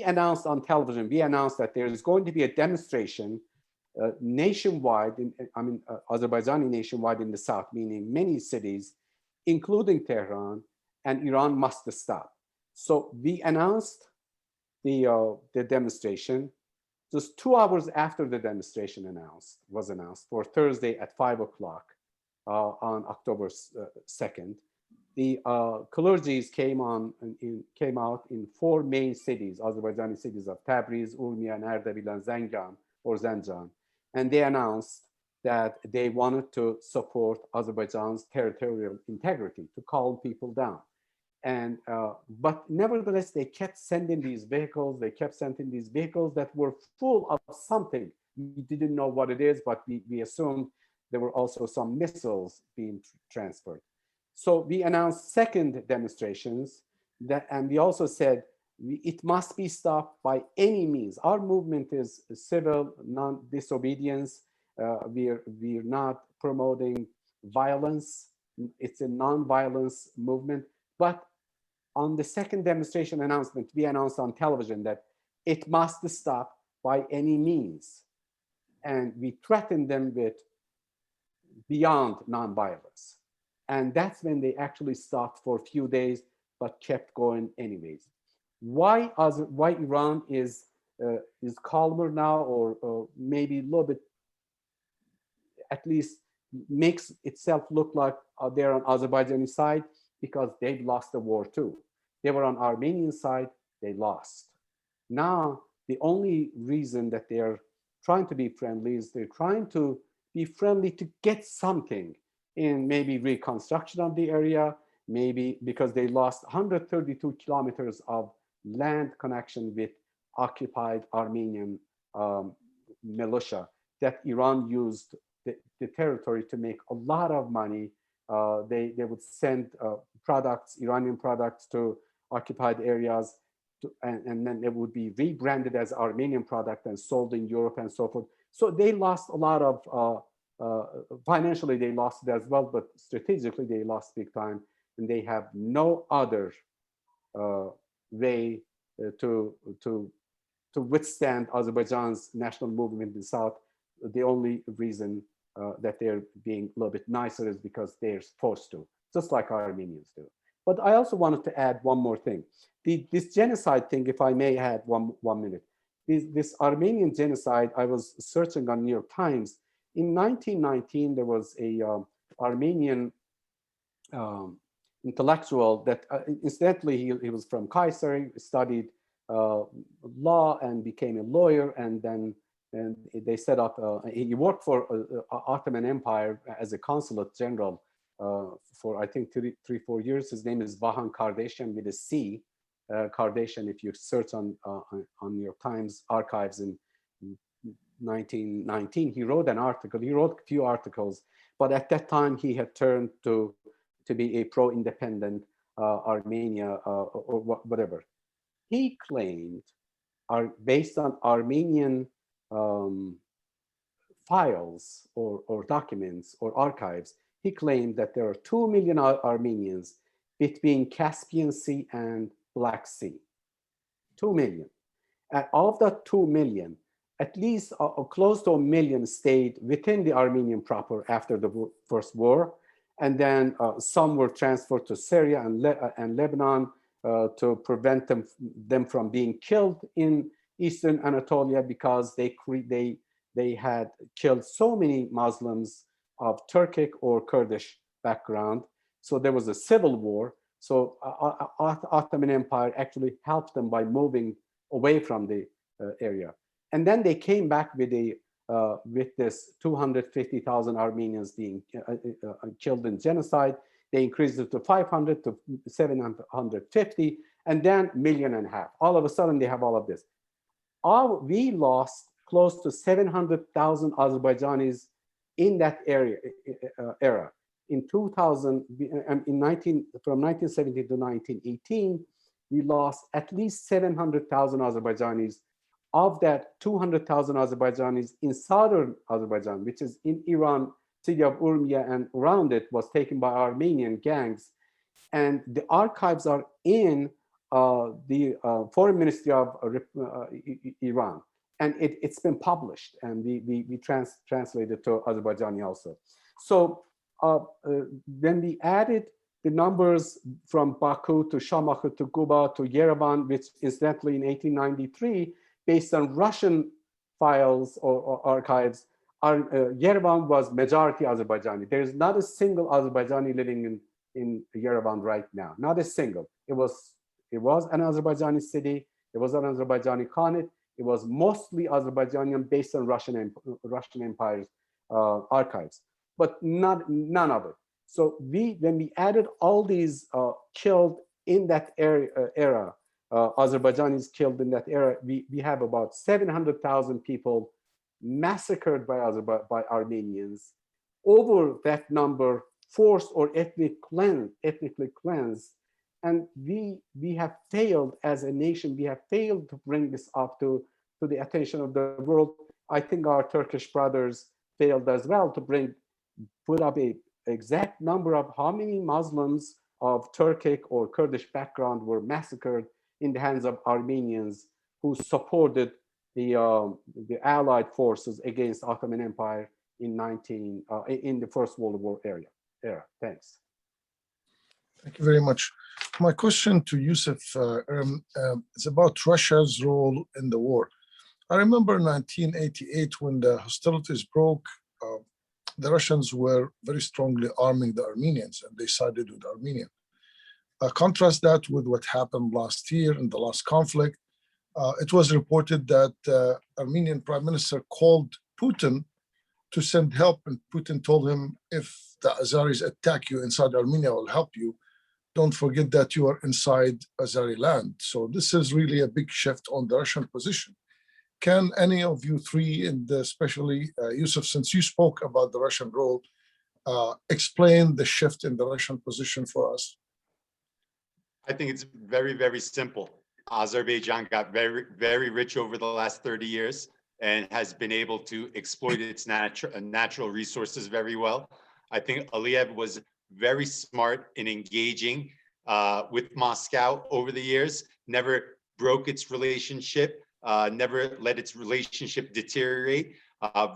B: announced on television, we announced that there is going to be a demonstration nationwide, Azerbaijani nationwide in the south, meaning many cities, including Tehran, and Iran must stop. So we announced the demonstration. Just 2 hours after the demonstration was announced for Thursday at 5 o'clock on October 2nd, the clergies came out in 4 main cities, Azerbaijani cities of Tabriz, Urmia, and Ardabil, and Zanjan. And they announced that they wanted to support Azerbaijan's territorial integrity, to calm people down. And but nevertheless, they kept sending these vehicles. They kept sending these vehicles that were full of something. We didn't know what it is, but we assumed there were also some missiles being transferred. So we announced second demonstrations, and we also said it must be stopped by any means. Our movement is civil non-disobedience. We're not promoting violence. It's a non-violence movement. But on the second demonstration announcement, we announced on television that it must stop by any means. And we threatened them with beyond non-violence. And that's when they actually stopped for a few days, but kept going anyways. Why Iran is calmer now, or maybe a little bit, at least makes itself look like they're on Azerbaijani side, because they've lost the war too. They were on Armenian side, they lost. Now, the only reason that they're trying to be friendly is they're trying to be friendly to get something in maybe reconstruction of the area, maybe because they lost 132 kilometers of land connection with occupied Armenian militia that Iran used the territory to make a lot of money. They would send products, Iranian products, to occupied areas, and then it would be rebranded as Armenian product and sold in Europe and so forth. So they lost a lot of, financially they lost it as well, but strategically they lost big time, and they have no other way to withstand Azerbaijan's national movement in the south. The only reason that they're being a little bit nicer is because they're forced to, just like Armenians do. But I also wanted to add one more thing. This genocide thing, if I may add one minute. This Armenian genocide, I was searching on New York Times. In 1919, there was a Armenian intellectual that, incidentally, he was from Kayseri, studied law and became a lawyer, and then and they set up, he worked for Ottoman Empire as a consulate general for I think 4 years. His name is Vahan Kardashian with a C. Kardashian, if you search on New York Times archives in 1919, he wrote an article. He wrote a few articles, but at that time he had turned to be a pro-independent Armenia or whatever. He claimed, based on Armenian files or documents or archives, he claimed that there are 2 million Armenians between Caspian Sea and Black Sea. 2 million. And of that 2 million, at least close to 1 million stayed within the Armenian proper after the First War. And then some were transferred to Syria and Lebanon to prevent them from being killed in Eastern Anatolia, because they had killed so many Muslims of Turkic or Kurdish background. So there was a civil war. So Ottoman Empire actually helped them by moving away from the area. And then they came back with this 250,000 Armenians being killed in genocide. They increased it to 500 to 750, and then 1.5 million. All of a sudden, they have all of this. We lost close to 700,000 Azerbaijanis in that era. In 2000, from 1970 to 1918, we lost at least 700,000 Azerbaijanis. Of that, 200,000 Azerbaijanis in southern Azerbaijan, which is in Iran, city of Urmia and around it, was taken by Armenian gangs. And the archives are in the Foreign Ministry of Iran. And it's been published, and we translated to Azerbaijani also. So when we added the numbers from Baku to Shamakh to Guba to Yerevan, which incidentally in 1893, based on Russian files or archives, Yerevan was majority Azerbaijani. There is not a single Azerbaijani living in Yerevan right now, not a single. It was an Azerbaijani city. It was an Azerbaijani Khanate. It was mostly Azerbaijani based on Russian Empire's archives, but none of it. So when we added all these killed in that era, Azerbaijanis killed in that era, we have about 700,000 people massacred by Armenians. Over that number, forced or ethnically cleansed. And we have failed as a nation. We have failed to bring this up to the attention of the world. I think our Turkish brothers failed as well to put up a exact number of how many Muslims of Turkic or Kurdish background were massacred in the hands of Armenians who supported the Allied forces against Ottoman Empire in the First World War era. Thanks.
A: Thank you very much. My question to Yusuf is about Russia's role in the war. I remember 1988 when the hostilities broke, the Russians were very strongly arming the Armenians, and they sided with Armenia. Contrast that with what happened last year in the last conflict. It was reported that the Armenian prime minister called Putin to send help, and Putin told him, if the Azeris attack you inside Armenia, I will help you. Don't forget that you are inside Azeri land. So this is really a big shift on the Russian position. Can any of you three, and especially Yusuf, since you spoke about the Russian role, explain the shift in the Russian position for us?
C: I think it's very, very simple. Azerbaijan got very, very rich over the last 30 years and has been able to exploit its natural resources very well. I think Aliyev was very smart in engaging with Moscow over the years, never broke its relationship, never let its relationship deteriorate.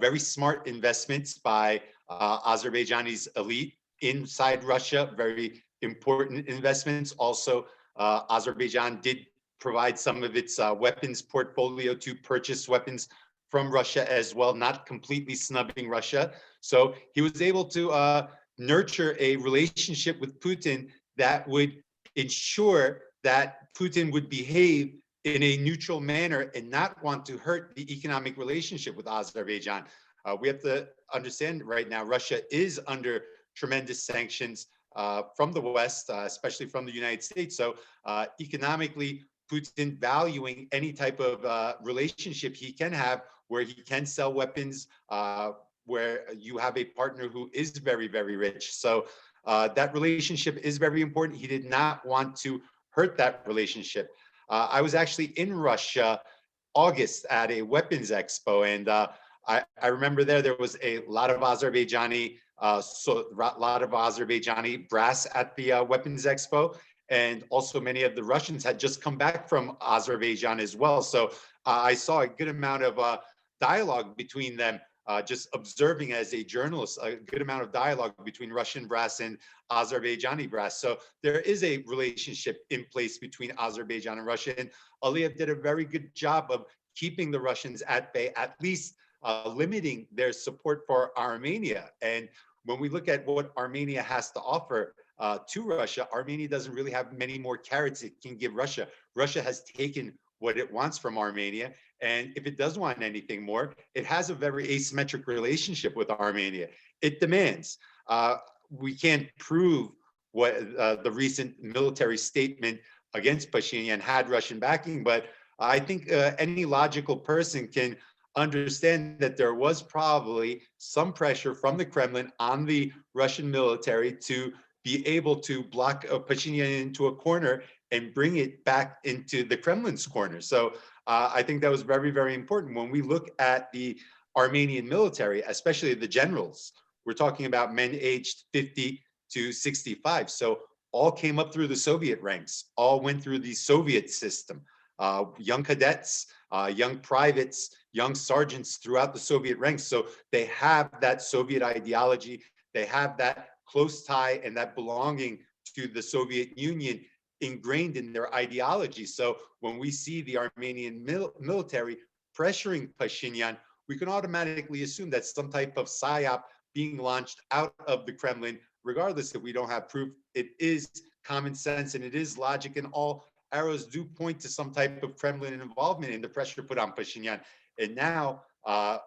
C: Very smart investments by Azerbaijani's elite inside Russia, very important investments. Also, Azerbaijan did provide some of its weapons portfolio to purchase weapons from Russia as well, not completely snubbing Russia. So he was able to nurture a relationship with Putin that would ensure that Putin would behave in a neutral manner and not want to hurt the economic relationship with Azerbaijan. We have to understand right now, Russia is under tremendous sanctions from the West, especially from the United States. So economically, Putin valuing any type of relationship he can have where he can sell weapons, where you have a partner who is very, very rich. So that relationship is very important. He did not want to hurt that relationship. I was actually in Russia August at a weapons expo, and I remember there was a lot of Azerbaijani brass at the weapons expo, and also many of the Russians had just come back from Azerbaijan as well. So I saw a good amount of dialogue between them. Just observing as a journalist, a good amount of dialogue between Russian brass and Azerbaijani brass. So there is a relationship in place between Azerbaijan and Russia. And Aliyev did a very good job of keeping the Russians at bay, at least limiting their support for Armenia. And when we look at what Armenia has to offer to Russia, Armenia doesn't really have many more carrots it can give Russia. Russia has taken what it wants from Armenia. And if it does want anything more, it has a very asymmetric relationship with Armenia. It demands. We can't prove what the recent military statement against Pashinyan had Russian backing, but I think any logical person can understand that there was probably some pressure from the Kremlin on the Russian military to be able to block Pashinyan into a corner and bring it back into the Kremlin's corner. So I think that was very, very important. When we look at the Armenian military, especially the generals, we're talking about men aged 50 to 65. So all came up through the Soviet ranks, all went through the Soviet system. Young cadets, young privates, young sergeants throughout the Soviet ranks. So they have that Soviet ideology. They have that close tie and that belonging to the Soviet Union ingrained in their ideology. So when we see the Armenian military pressuring Pashinyan, we can automatically assume that some type of psyop being launched out of the Kremlin, regardless if we don't have proof. It is common sense and it is logic, and all arrows do point to some type of Kremlin involvement in the pressure put on Pashinyan. And now,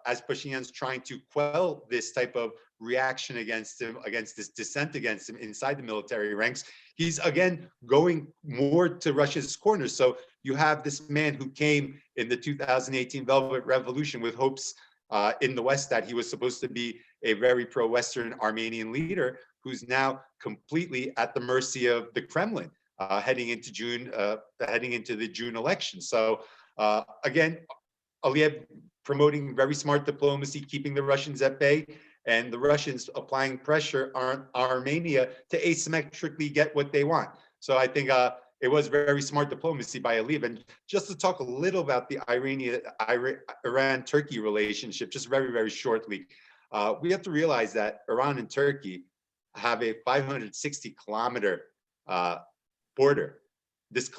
C: as Pashinyan's trying to quell this type of reaction against him, against this dissent against him inside the military ranks, he's again going more to Russia's corner. So you have this man who came in the 2018 Velvet Revolution with hopes in the West that he was supposed to be a very pro-Western Armenian leader, who's now completely at the mercy of the Kremlin heading into the June election. So again, Aliyev promoting very smart diplomacy, keeping the Russians at bay, and the Russians applying pressure on Armenia to asymmetrically get what they want. So I think it was very smart diplomacy by Aliyev. And just to talk a little about the Iran-Turkey relationship, just very, very shortly, we have to realize that Iran and Turkey have a 560-kilometer border. This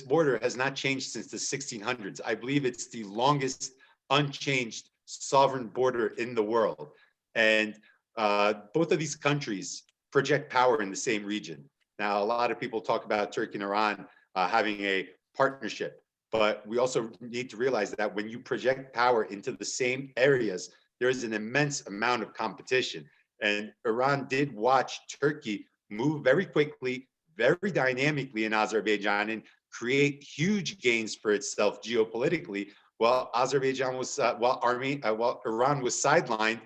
C: border has not changed since the 1600s. I believe it's the longest unchanged sovereign border in the world. And both of these countries project power in the same region. Now, a lot of people talk about Turkey and Iran having a partnership, but we also need to realize that when you project power into the same areas, there is an immense amount of competition. And Iran did watch Turkey move very quickly, very dynamically in Azerbaijan and create huge gains for itself geopolitically, while Iran was sidelined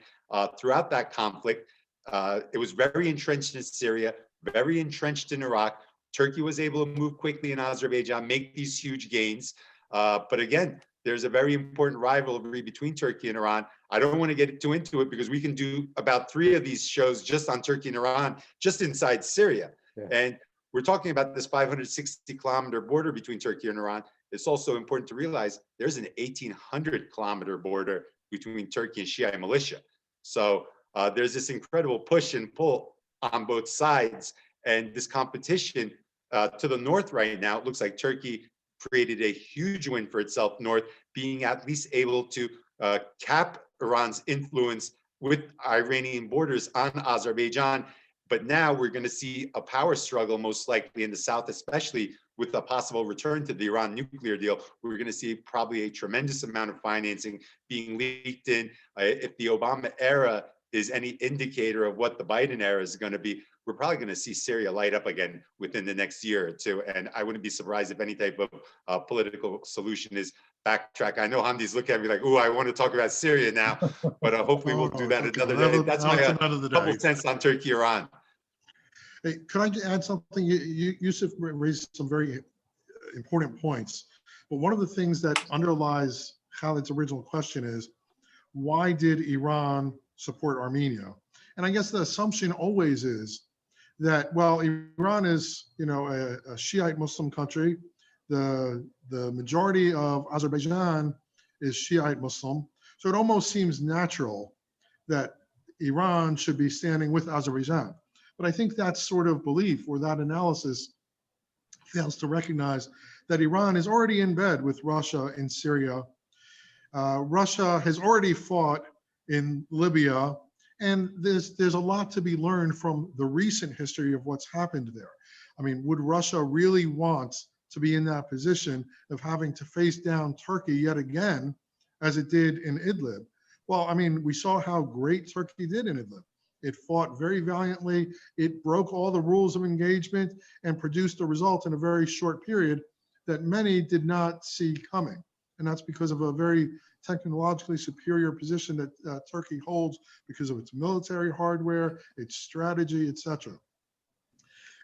C: throughout that conflict. It was very entrenched in Syria, very entrenched in Iraq. Turkey was able to move quickly in Azerbaijan, make these huge gains. But again, there's a very important rivalry between Turkey and Iran. I don't want to get too into it because we can do about 3 of these shows just on Turkey and Iran, just inside Syria. Yeah. And we're talking about this 560-kilometer border between Turkey and Iran. It's also important to realize there's an 1,800-kilometer border between Turkey and Shia militia. So there's this incredible push and pull on both sides. And this competition to the north right now, it looks like Turkey created a huge win for itself north, being at least able to cap Iran's influence with Iranian borders on Azerbaijan. But now we're going to see a power struggle, most likely in the south, especially with a possible return to the Iran nuclear deal, we're going to see probably a tremendous amount of financing being leaked in. If the Obama era is any indicator of what the Biden era is going to be, we're probably going to see Syria light up again within the next year or two. And I wouldn't be surprised if any type of political solution is backtrack. I know Hamdi's looking at me like, "Ooh, I want to talk about Syria now," but hopefully we'll do that
D: Okay,
C: another day. That's my
D: another
C: couple
D: day.
C: cents on Turkey, Iran.
D: Hey, could I add something? Yusuf raised some very important points, but one of the things that underlies Khalid's original question is, why did Iran support Armenia? And I guess the assumption always is that, well, Iran is, a Shiite Muslim country. The majority of Azerbaijan is Shiite Muslim. So it almost seems natural that Iran should be standing with Azerbaijan. But I think that sort of belief or that analysis fails to recognize that Iran is already in bed with Russia in Syria. Russia has already fought in Libya, and there's a lot to be learned from the recent history of what's happened there. I mean, would Russia really want to be in that position of having to face down Turkey yet again, as it did in Idlib? Well, I mean, we saw how great Turkey did in Idlib. It fought very valiantly. It broke all the rules of engagement and produced a result in a very short period that many did not see coming. And that's because of a very technologically superior position that Turkey holds because of its military hardware, its strategy, etc.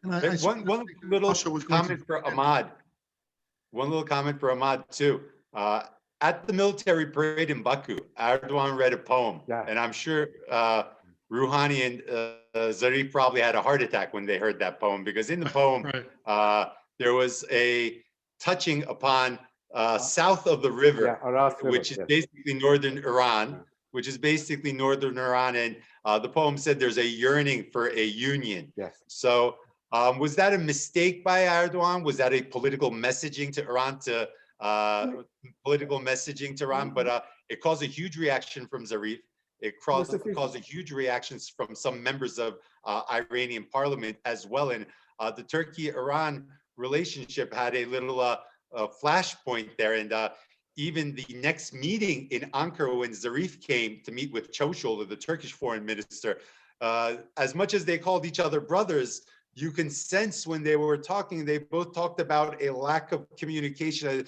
D: And
C: one little comment for Ahmad. One little comment for Ahmad too. At the military parade in Baku, Erdogan read a poem, and I'm sure Rouhani and Zarif probably had a heart attack when they heard that poem, because in the poem, right, there was a touching upon south of the river, which is basically northern Iran, and the poem said there's a yearning for a union.
B: Yes.
C: So was that a mistake by Erdogan? Was that a political messaging to Iran, But it caused a huge reaction from Zarif. It caused a huge reactions from some members of Iranian parliament as well. And the Turkey-Iran relationship had a little flashpoint there. And even the next meeting in Ankara, when Zarif came to meet with Çavuşoğlu, the Turkish foreign minister, as much as they called each other brothers, you can sense when they were talking, they both talked about a lack of communication,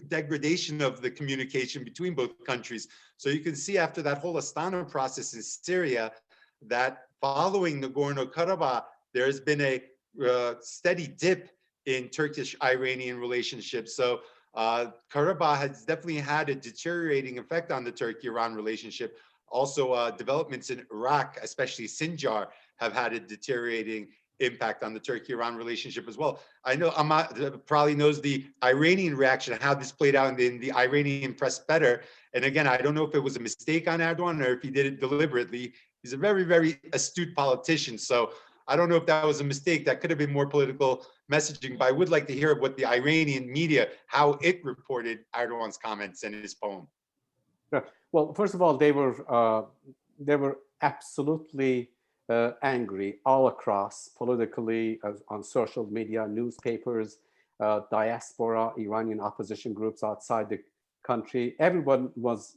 C: degradation of the communication between both countries. So you can see after that whole Astana process in Syria, that following Nagorno-Karabakh, there has been a steady dip in Turkish-Iranian relationships. So Karabakh has definitely had a deteriorating effect on the Turkey-Iran relationship. Also, developments in Iraq, especially Sinjar, have had a deteriorating impact on the Turkey-Iran relationship as well. I know Ahmad probably knows the Iranian reaction, how this played out in the Iranian press better. And again, I don't know if it was a mistake on Erdogan or if he did it deliberately. He's a very, very astute politician. So I don't know if that was a mistake. That could have been more political messaging, but I would like to hear what the Iranian media, how it reported Erdogan's comments and his poem.
B: Well, first of all, they were absolutely angry all across, politically, on social media, newspapers, diaspora, Iranian opposition groups outside the country. Everyone was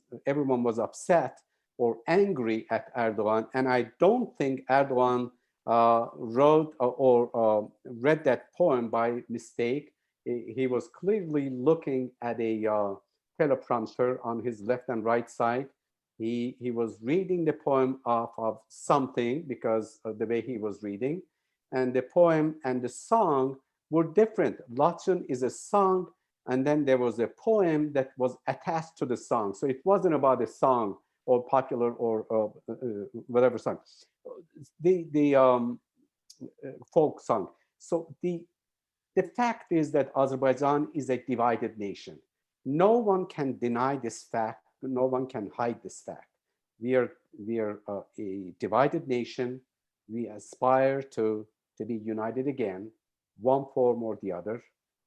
B: upset or angry at Erdogan, and I don't think Erdogan wrote or read that poem by mistake. He was clearly looking at a teleprompter on his left and right side. He was reading the poem off of something because of the way he was reading, and the poem and the song were different. Laçın is a song, and then there was a poem that was attached to the song. So it wasn't about a song or popular or whatever song, the folk song. So the fact is that Azerbaijan is a divided nation. No one can deny this fact. No one can hide this fact. We are a divided nation. We aspire to be united again, one form or the other.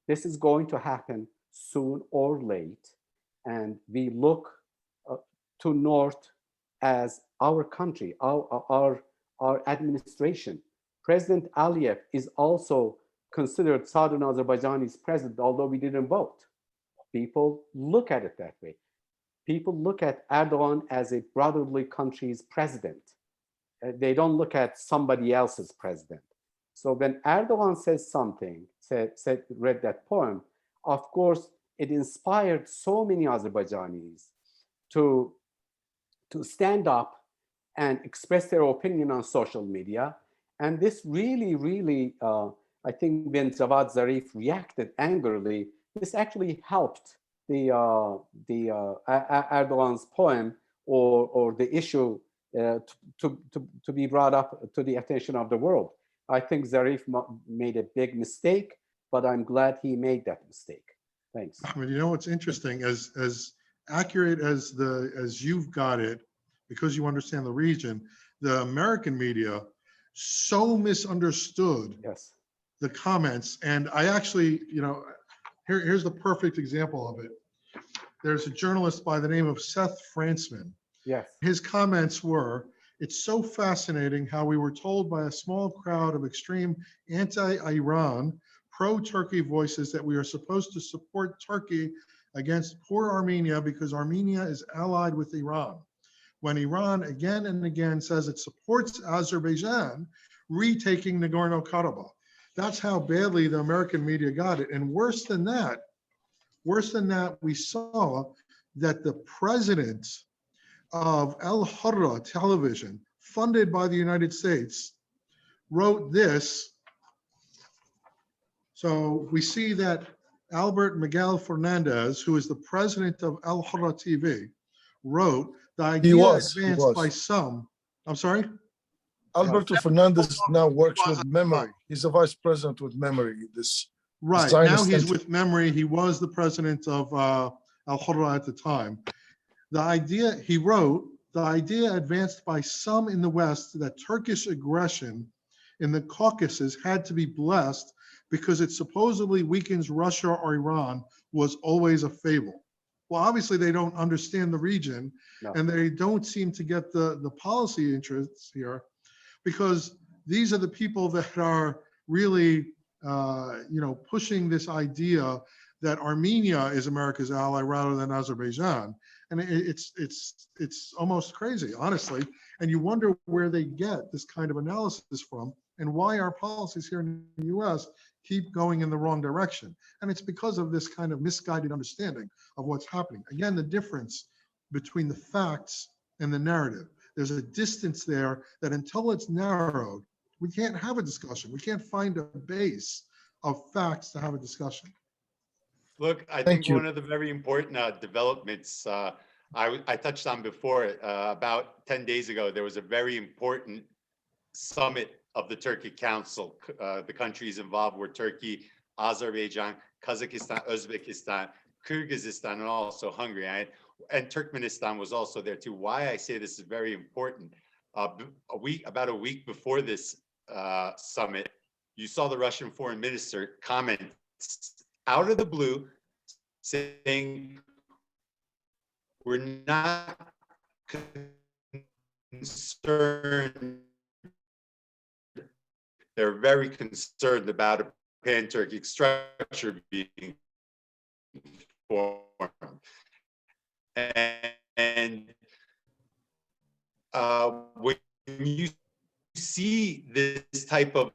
B: This is going to happen soon or late, and we look to North as our country, our administration. President Aliyev is also considered Southern Azerbaijanis president, although we didn't vote. People look at it that way. People look at Erdogan as a brotherly country's president. They don't look at somebody else's president. So when Erdogan says something, read that poem, of course, it inspired so many Azerbaijanis to stand up and express their opinion on social media. And this really, I think when Javad Zarif reacted angrily, this actually helped Erdogan's poem or the issue to be brought up to the attention of the world. I think Zarif made a big mistake, but I'm glad he made that mistake. Thanks.
D: Ahmed, you know what's interesting, as accurate as you've got it, because you understand the region, the American media so misunderstood
B: Yes.
D: the comments. And I actually, here's the perfect example of it. There's a journalist by the name of Seth Fransman.
B: Yes.
D: His comments were, "It's so fascinating how we were told by a small crowd of extreme anti-Iran, pro-Turkey voices that we are supposed to support Turkey against poor Armenia because Armenia is allied with Iran. When Iran again and again says it supports Azerbaijan retaking Nagorno-Karabakh." That's how badly the American media got it. And worse than that, we saw that the president of Al Hurra television, funded by the United States, wrote this. So we see that Albert Miguel Fernandez, who is the president of Al Hurra TV, wrote, "The idea advanced by some." I'm sorry?
A: Alberto Fernandez now works with Memory. He's a vice president with Memory.
D: Right, now he's with Memory. He was the president of Al Hurra at the time. The idea, he wrote, "The idea advanced by some in the West that Turkish aggression in the Caucasus had to be blessed because it supposedly weakens Russia or Iran was always a fable." Well, obviously they don't understand the region,
B: No.
D: and they don't seem to get the policy interests here, because these are the people that are really, pushing this idea that Armenia is America's ally rather than Azerbaijan. And it's almost crazy, honestly. And you wonder where they get this kind of analysis from and why our policies here in the US keep going in the wrong direction. And it's because of this kind of misguided understanding of what's happening. Again, the difference between the facts and the narrative. There's a distance there that until it's narrowed, we can't have a discussion. We can't find a base of facts to have a discussion.
C: Look, I think one of the very important developments I touched on before, about 10 days ago, there was a very important summit of the Turkic Council. The countries involved were Turkey, Azerbaijan, Kazakhstan, Uzbekistan, Kyrgyzstan, and also Hungary. And Turkmenistan was also there too. Why I say this is very important. About a week before this summit, you saw the Russian foreign minister comment out of the blue saying, "We're not concerned." They're very concerned about a pan-Turkic structure being formed. And when you see this type of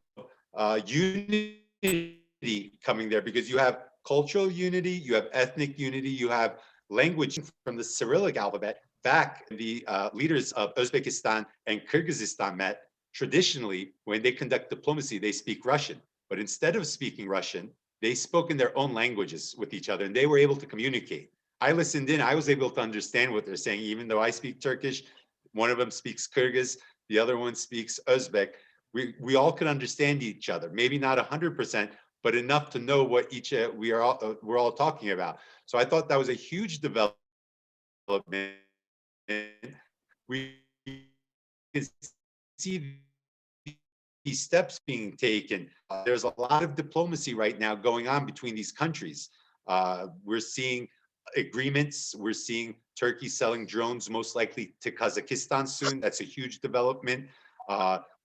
C: unity coming there, because you have cultural unity, you have ethnic unity, you have language from the Cyrillic alphabet. Back, the leaders of Uzbekistan and Kyrgyzstan met. Traditionally, when they conduct diplomacy, they speak Russian. But instead of speaking Russian, they spoke in their own languages with each other, and they were able to communicate. I listened in, I was able to understand what they're saying, even though I speak Turkish. One of them speaks Kyrgyz, the other one speaks Uzbek. We all could understand each other, maybe not 100%, but enough to know what we're all talking about. So I thought that was a huge development. We can see these steps being taken. There's a lot of diplomacy right now going on between these countries. We're seeing agreements. We're seeing Turkey selling drones, most likely to Kazakhstan soon. That's a huge development.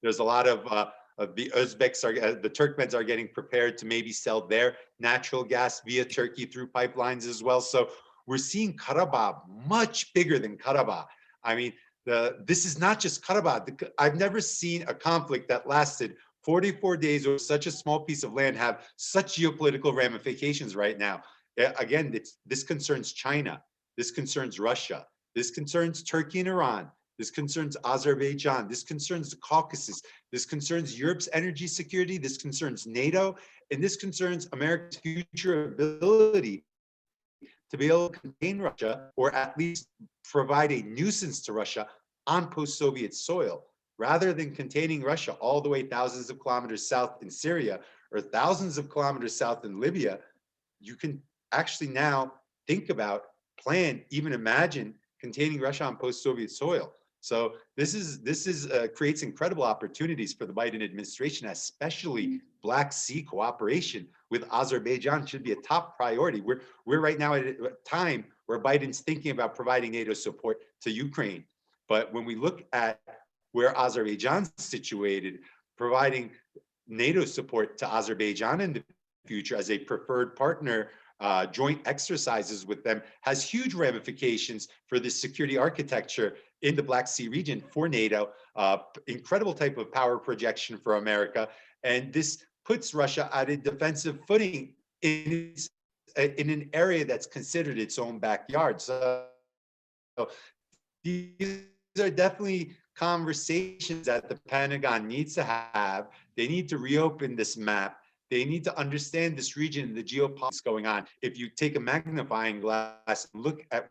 C: There's a lot of The Uzbeks the Turkmens are getting prepared to maybe sell their natural gas via Turkey through pipelines as well. So we're seeing Karabakh much bigger than Karabakh. I mean, this is not just Karabakh. I've never seen a conflict that lasted 44 days over such a small piece of land have such geopolitical ramifications right now. Again, this concerns China. This concerns Russia. This concerns Turkey and Iran. This concerns Azerbaijan. This concerns the Caucasus. This concerns Europe's energy security. This concerns NATO. And this concerns America's future ability to be able to contain Russia, or at least provide a nuisance to Russia on post-Soviet soil, rather than containing Russia all the way thousands of kilometers south in Syria or thousands of kilometers south in Libya. You can actually now think about, plan, even imagine containing Russia on post-Soviet soil. So this creates incredible opportunities for the Biden administration, especially Black Sea cooperation with Azerbaijan should be a top priority. We're right now at a time where Biden's thinking about providing NATO support to Ukraine. But when we look at where Azerbaijan's situated, providing NATO support to Azerbaijan in the future as a preferred partner, joint exercises with them has huge ramifications for the security architecture in the Black Sea region for NATO, incredible type of power projection for America. And this puts Russia at a defensive footing in an area that's considered its own backyard. So these are definitely conversations that the Pentagon needs to have. They need to reopen this map. They need to understand this region, the geopolitics going on. If you take a magnifying glass and look at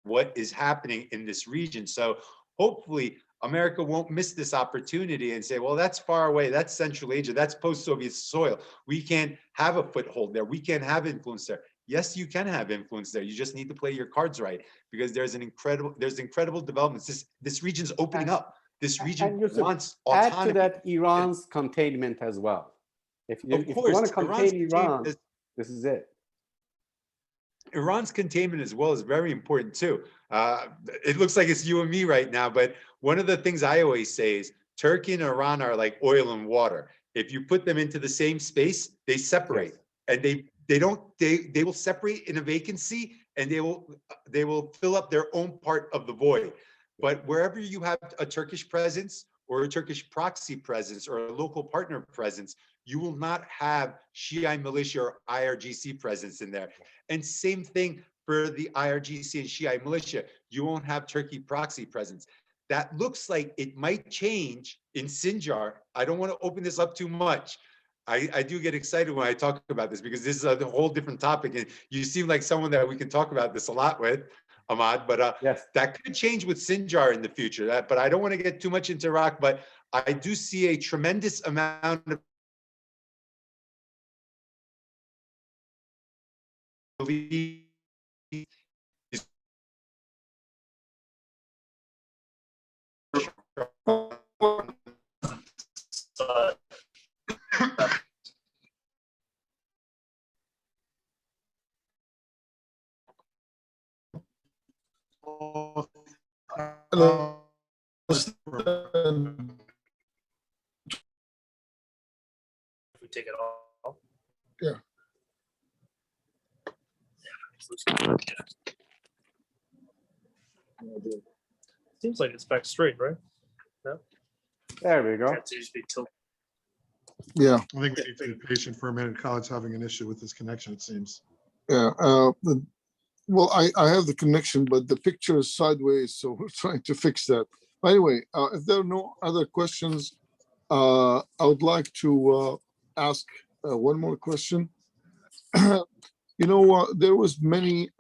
C: what is happening in this region. So hopefully America won't miss this opportunity and say, well, that's far away. That's Central Asia. That's post-Soviet soil. We can't have a foothold there. We can't have influence there. Yes, you can have influence there. You just need to play your cards right, because there's incredible developments. This region's opening up. This region wants autonomy.
B: Add to that Iran's containment as well. If you want to contain Iran, this is it.
C: Iran's containment as well is very important too. It looks like it's you and me right now, but one of the things I always say is Turkey and Iran are like oil and water. If you put them into the same space, they separate. Yes. And they will separate in a vacancy, and they will fill up their own part of the void. But wherever you have a Turkish presence or a Turkish proxy presence or a local partner presence, you will not have Shiite militia or IRGC presence in there. And same thing for the IRGC and Shiite militia. You won't have Turkey proxy presence. That looks like it might change in Sinjar. I don't want to open this up too much. I do get excited when I talk about this, because this is a whole different topic, and you seem like someone that we can talk about this a lot with, Ahmad. But yes, that could change with Sinjar in the future. But I don't want to get too much into Iraq, but I do see a tremendous amount of
A: Hello.
E: If we take it off.
A: Yeah.
E: Seems like it's back straight, right? No?
B: There we go.
A: Yeah.
D: I think we need to be patient for a minute. Khaled's having an issue with his connection, it seems.
A: Yeah. Well, I have the connection, but the picture is sideways, so we're trying to fix that. Anyway, if there are no other questions, I would like to ask one more question. There was many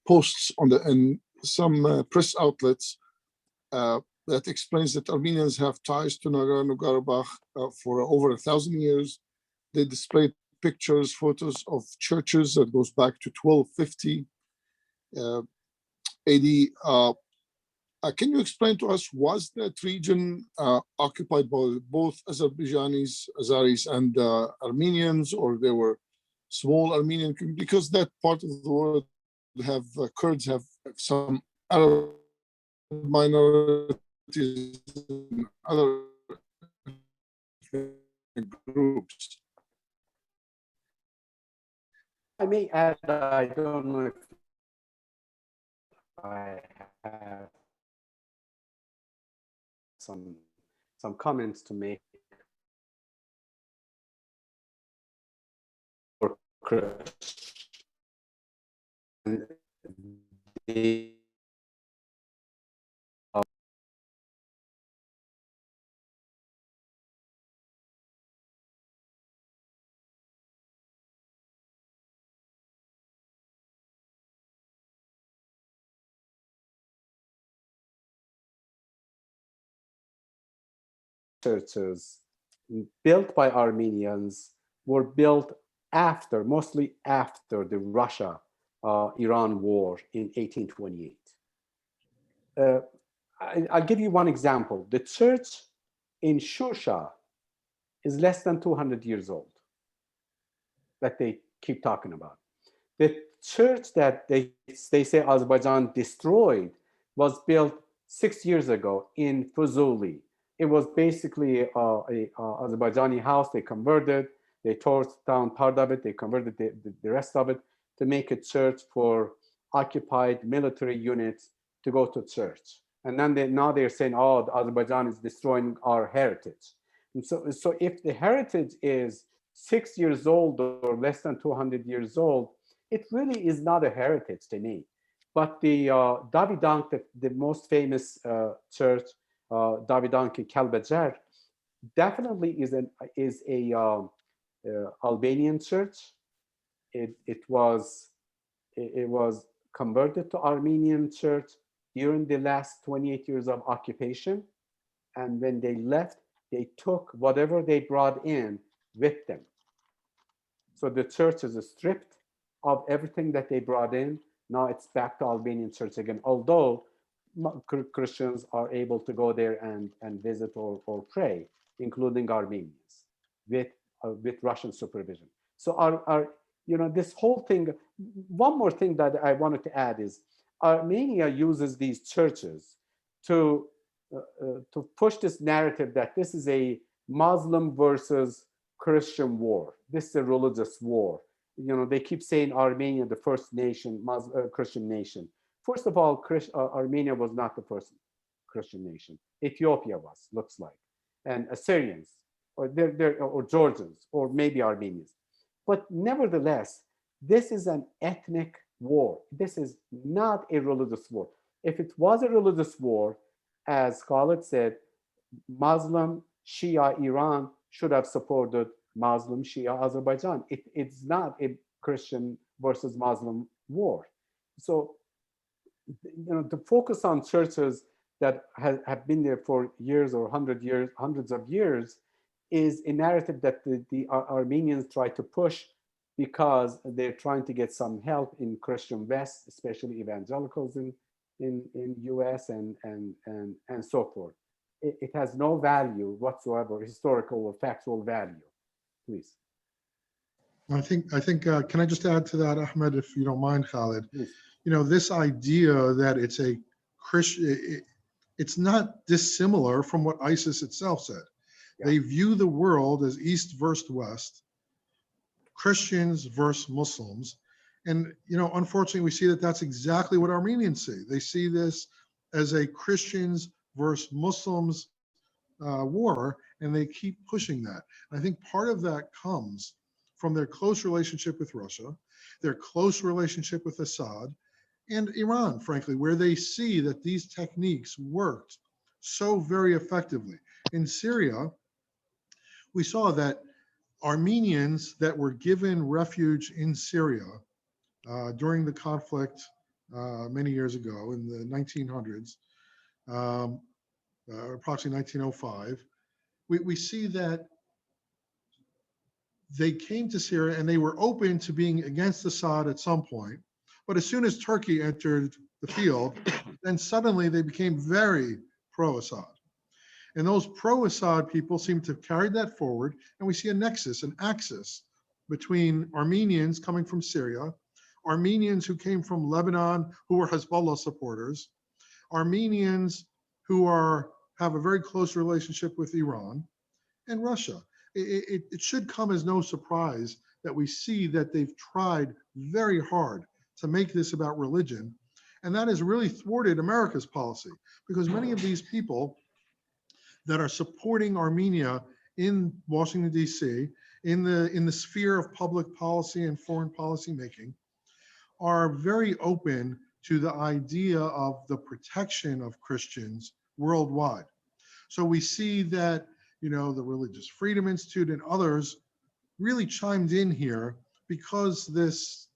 A: posts in some press outlets that explains that Armenians have ties to Nagorno-Karabakh for over 1,000 years. They displayed pictures, photos of churches that goes back to 1250 AD. Can you explain to us, was that region occupied by both Azeris and Armenians, or there were small Armenian, because that part of the world have Kurds have some Arab minorities, other ethnic groups.
B: I may add, I don't know if I have some comments to make. The churches built by Armenians were built after, mostly after the Russia-Iran war in 1828. I'll give you one example. The church in Shusha is less than 200 years old that they keep talking about. The church that they say Azerbaijan destroyed was built 6 years ago in Fuzuli. It was basically a Azerbaijani house. They converted, they tore down part of it, they converted the rest of it to make a church for occupied military units to go to church. And then now they're saying, oh, Azerbaijan is destroying our heritage. And so if the heritage is 6 years old or less than 200 years old, it really is not a heritage to me. But the Davidank, the most famous church, Davidank Kalbajar, definitely is a Albanian church. It was converted to Armenian church during the last 28 years of occupation, and when they left, they took whatever they brought in with them. So the church is stripped of everything that they brought in. Now it's back to Albanian church again, although Christians are able to go there and visit or pray, including Armenians, with Russian supervision. So this whole thing, one more thing that I wanted to add is Armenia uses these churches to push this narrative that this is a Muslim versus Christian war. This is a religious war. They keep saying Armenia, the first nation, Christian nation. First of all, Armenia was not the first Christian nation. Ethiopia was, looks like, and Syrians, or Georgians, or maybe Armenians. But nevertheless, this is an ethnic war. This is not a religious war. If it was a religious war, as Khalid said, Muslim Shia Iran should have supported Muslim Shia Azerbaijan. It's not a Christian versus Muslim war. So, the focus on churches that have been there for years or hundreds of years, is a narrative that the Armenians try to push because they're trying to get some help in Christian West, especially evangelicals in US and so forth. It has no value whatsoever, historical or factual value. Please.
D: I think. Can I just add to that, Ahmed, if you don't mind, Khalid?
B: Please.
D: This idea that it's a Christian, it's not dissimilar from what ISIS itself said. Yeah. They view the world as East versus West, Christians versus Muslims, and unfortunately, we see that that's exactly what Armenians see. They see this as a Christians versus Muslims war, and they keep pushing that. And I think part of that comes from their close relationship with Russia, their close relationship with Assad, and Iran, frankly, where they see that these techniques worked so very effectively. In Syria, we saw that Armenians that were given refuge in Syria during the conflict many years ago in the 1900s, approximately 1905, we see that they came to Syria and they were open to being against Assad at some point. But as soon as Turkey entered the field, then suddenly they became very pro-Assad. And those pro-Assad people seem to have carried that forward. And we see a nexus, an axis between Armenians coming from Syria, Armenians who came from Lebanon, who were Hezbollah supporters, Armenians who have a very close relationship with Iran, and Russia. It should come as no surprise that we see that they've tried very hard to make this about religion. And that has really thwarted America's policy, because many of these people that are supporting Armenia in Washington, D.C., in the sphere of public policy and foreign policy making, are very open to the idea of the protection of Christians worldwide. So we see that, the Religious Freedom Institute and others really chimed in here, because this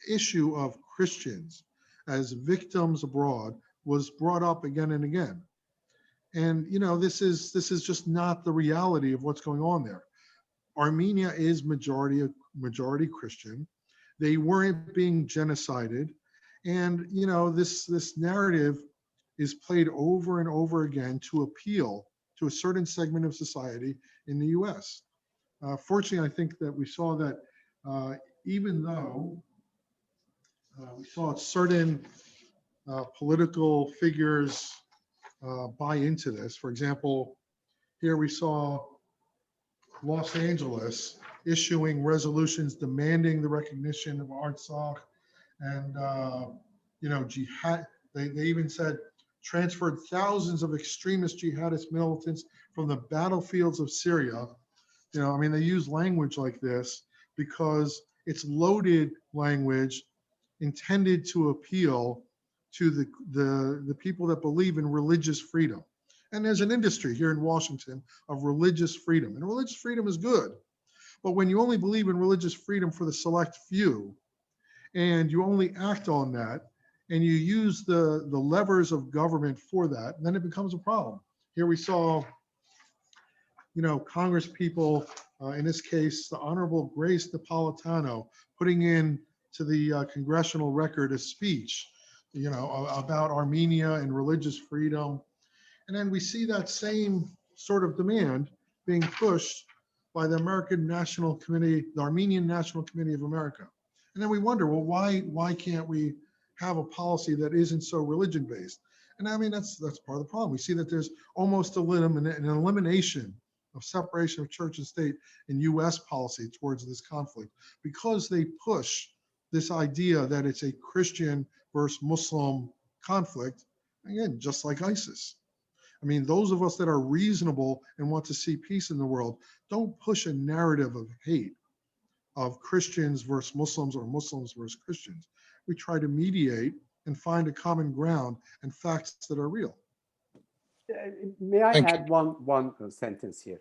D: issue of Christians as victims abroad was brought up again and again. And this is just not the reality of what's going on there. Armenia is majority Christian. They weren't being genocided, and this narrative is played over and over again to appeal to a certain segment of society in the U.S. Fortunately, I think that we saw that even though we saw certain political figures buy into this. For example, here we saw Los Angeles issuing resolutions demanding the recognition of Artsakh and, jihad. They even said transferred thousands of extremist jihadist militants from the battlefields of Syria. They use language like this because it's loaded language intended to appeal to the people that believe in religious freedom. And there's an industry here in Washington of religious freedom. And religious freedom is good. But when you only believe in religious freedom for the select few, and you only act on that, and you use the levers of government for that, then it becomes a problem. Here we saw, Congress people, in this case, the Honorable Grace Napolitano, putting in to the congressional record a speech, about Armenia and religious freedom. And then we see that same sort of demand being pushed by the American National Committee, the Armenian National Committee of America. And then we wonder, well, why can't we have a policy that isn't so religion-based? And that's part of the problem. We see that there's almost an elimination of separation of church and state in U.S. policy towards this conflict, because they push this idea that it's a Christian versus Muslim conflict, again, just like ISIS. Those of us that are reasonable and want to see peace in the world don't push a narrative of hate of Christians versus Muslims or Muslims versus Christians. We try to mediate and find a common ground and facts that are real.
B: May I add one sentence here?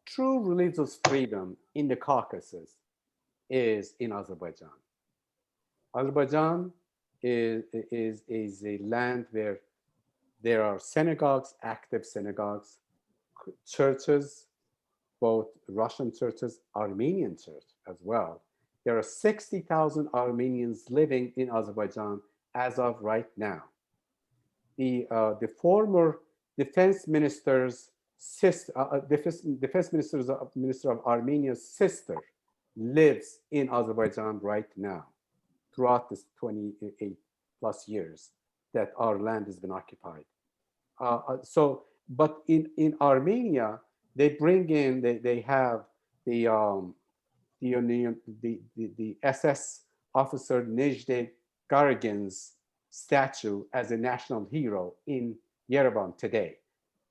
B: True religious freedom in the Caucasus is in Azerbaijan. Azerbaijan is a land where there are synagogues, active synagogues, churches, both Russian churches, Armenian church as well. There are 60,000 Armenians living in Azerbaijan as of right now. The former defense minister's sister, minister of Armenia's sister, lives in Azerbaijan right now, throughout this 28 plus years that our land has been occupied. But in Armenia, they bring in, they have the SS officer Nejde Garagin's statue as a national hero in Yerevan today,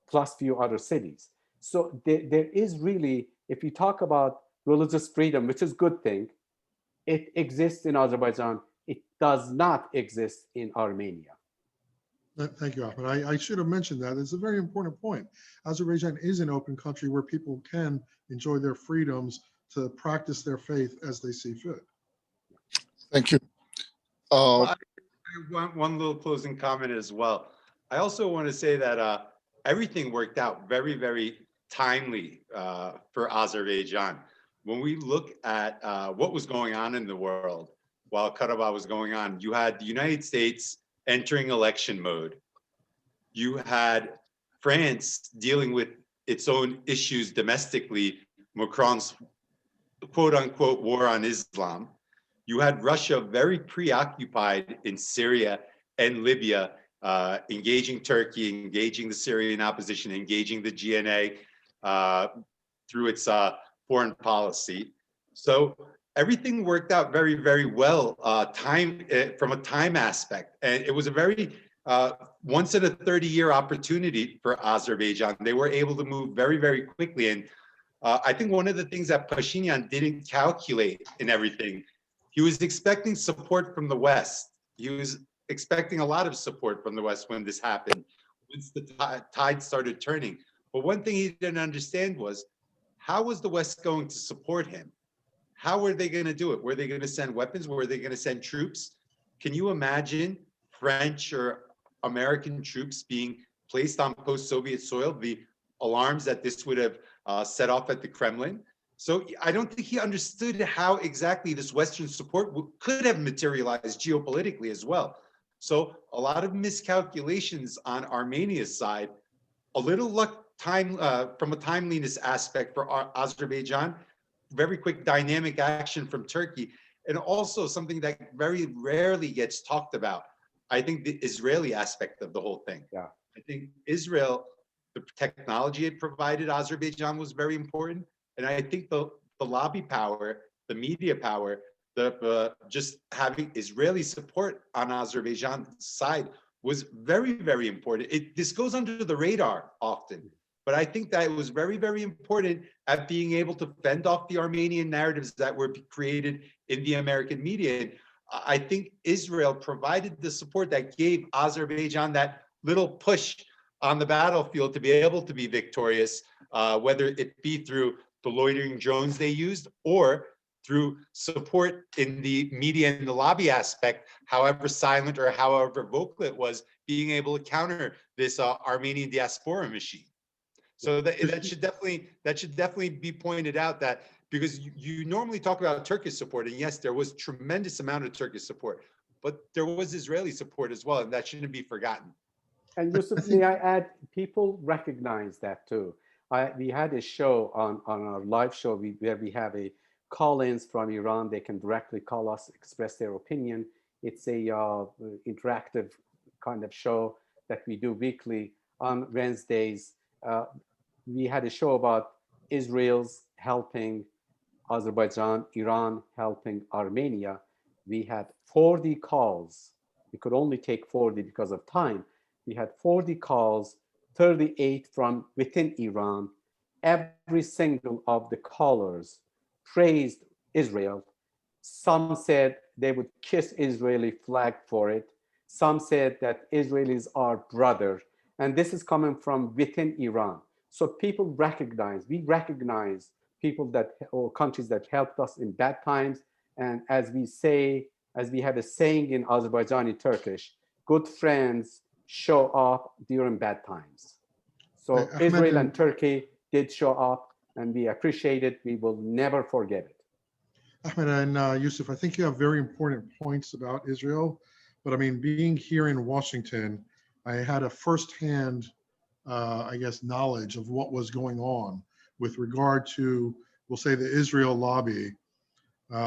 B: plus few other cities. So there is really, if you talk about religious freedom, which is a good thing, it exists in Azerbaijan. It does not exist in Armenia.
D: Thank you, Ahmad. I should have mentioned that. It's a very important point. Azerbaijan is an open country where people can enjoy their freedoms to practice their faith as they see fit.
A: Thank you.
C: One little closing comment as well. I also want to say that everything worked out very, very timely for Azerbaijan. When we look at what was going on in the world while Karabakh was going on, you had the United States entering election mode. You had France dealing with its own issues domestically, Macron's quote unquote war on Islam. You had Russia very preoccupied in Syria and Libya, engaging Turkey, engaging the Syrian opposition, engaging the GNA, through its foreign policy. So everything worked out very, very well from a time aspect. And it was a very once in a 30-year opportunity for Azerbaijan. They were able to move very, very quickly. And I think one of the things that Pashinyan didn't calculate in everything, he was expecting support from the West. He was expecting a lot of support from the West when this happened, once the tide started turning. But one thing he didn't understand was, how was the West going to support him? How were they going to do it? Were they going to send weapons? Were they going to send troops? Can you imagine French or American troops being placed on post-Soviet soil? The alarms that this would have set off at the Kremlin. So I don't think he understood how exactly this Western support could have materialized geopolitically as well. So a lot of miscalculations on Armenia's side, a little luck from a timeliness aspect for Azerbaijan, very quick dynamic action from Turkey, and also something that very rarely gets talked about. I think the Israeli aspect of the whole thing.
B: Yeah.
C: I think Israel, the technology it provided Azerbaijan was very important. And I think the lobby power, the media power, just having Israeli support on Azerbaijan's side was very, very important. This goes under the radar often, but I think that it was very, very important at being able to fend off the Armenian narratives that were created in the American media. And I think Israel provided the support that gave Azerbaijan that little push on the battlefield to be able to be victorious, whether it be through the loitering drones they used or through support in the media and the lobby aspect, however silent or however vocal it was, being able to counter this Armenian diaspora machine. So that should definitely be pointed out, that because you normally talk about Turkish support, and yes, there was tremendous amount of Turkish support, but there was Israeli support as well, and that shouldn't be forgotten.
B: And Yusuf, may I add, people recognize that too. We had a show on our live show where we have a call-ins from Iran. They can directly call us, express their opinion. It's a interactive kind of show that we do weekly on Wednesdays. We had a show about Israel's helping Azerbaijan, Iran helping Armenia. We had 40 calls. We could only take 40 because of time. We had 40 calls, 38 from within Iran. Every single of the callers praised Israel. Some said they would kiss Israeli flag for it. Some said that Israel is our brother. And this is coming from within Iran. So people recognize, we recognize people or countries that helped us in bad times. And as we have a saying in Azerbaijani Turkish, good friends show up during bad times. So Israel and Turkey did show up, and we appreciate it. We will never forget it.
D: Ahmed and Yusuf, I think you have very important points about Israel, but I mean, being here in Washington, I had a firsthand, knowledge of what was going on with regard to, we'll say, the Israel lobby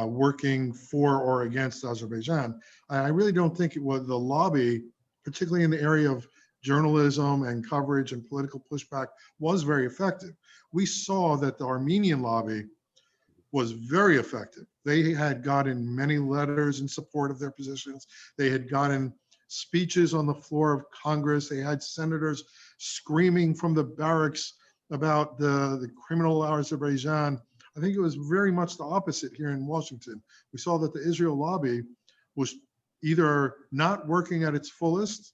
D: working for or against Azerbaijan. I really don't think it was the lobby, particularly in the area of journalism and coverage and political pushback, was very effective. We saw that the Armenian lobby was very effective. They had gotten many letters in support of their positions. They had gotten speeches on the floor of Congress. They had senators screaming from the barracks about the criminal Azerbaijan. I think it was very much the opposite here in Washington. We saw that the Israel lobby was either not working at its fullest,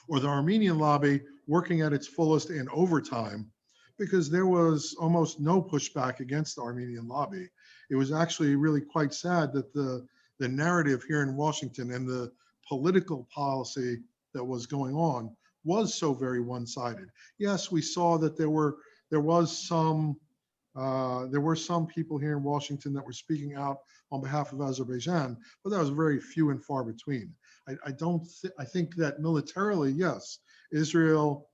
D: or the Armenian lobby working at its fullest in overtime, because there was almost no pushback against the Armenian lobby. It was actually really quite sad that the narrative here in Washington and the political policy that was going on was so very one-sided. Yes, we saw that there were some people here in Washington that were speaking out on behalf of Azerbaijan, but that was very few and far between. I think that militarily, yes, Israel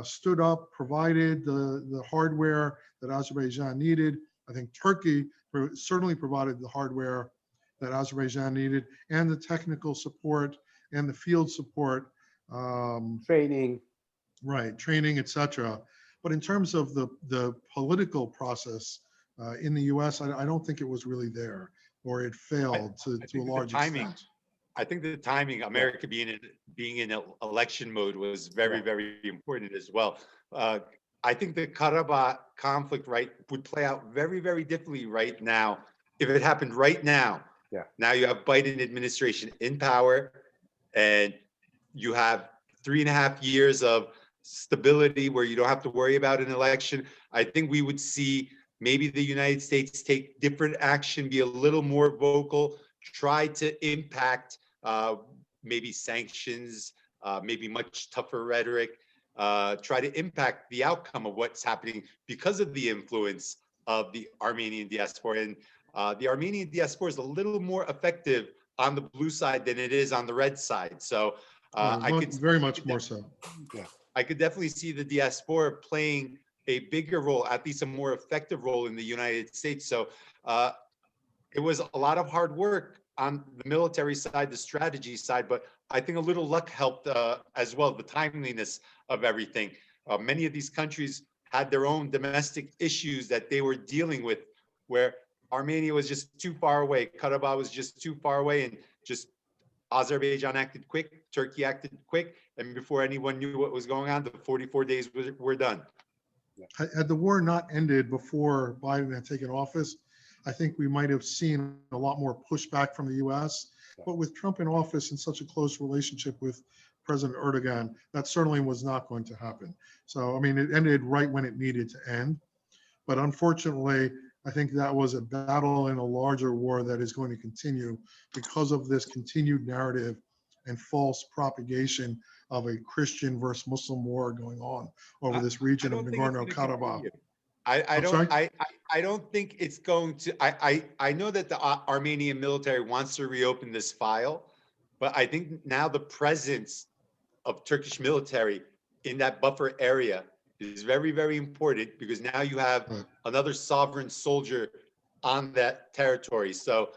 D: stood up, provided the hardware that Azerbaijan needed. I think Turkey certainly provided the hardware that Azerbaijan needed, and the technical support and the field support.
B: Training.
D: Right, training, etc. But in terms of the political process in the US, I don't think it was really there, or it failed to a large extent.
C: I think the timing, America being in election mode was very important as well. I think the Karabakh conflict would play out very differently right now if it happened right now.
B: Yeah.
C: Now you have Biden administration in power, and you have 3.5 years of stability where you don't have to worry about an election. I think we would see maybe the United States take different action, be a little more vocal, try to impact maybe sanctions, maybe much tougher rhetoric, try to impact the outcome of what's happening because of the influence of the Armenian diaspora. And the Armenian diaspora is a little more effective on the blue side than it is on the red side. So I could
D: very much more so.
B: Yeah.
C: I could definitely see the diaspora playing a bigger role, at least a more effective role in the United States. So it was a lot of hard work on the military side, the strategy side, but I think a little luck helped as well, the timeliness of everything. Many of these countries had their own domestic issues that they were dealing with, where Armenia was just too far away, Karabakh was just too far away, and just Azerbaijan acted quick, Turkey acted quick, and before anyone knew what was going on, the 44 days were done.
D: Had the war not ended before Biden had taken office, I think we might have seen a lot more pushback from the US. But with Trump in office and such a close relationship with President Erdogan, that certainly was not going to happen. So, I mean, it ended right when it needed to end. But unfortunately, I think that was a battle in a larger war that is going to continue because of this continued narrative and false propagation of a Christian versus Muslim war going on over this region of Nagorno-Karabakh.
C: I don't think it's going to. I know that the Armenian military wants to reopen this file, but I think now the presence of Turkish military in that buffer area is very important, because now you have another sovereign soldier on that territory. So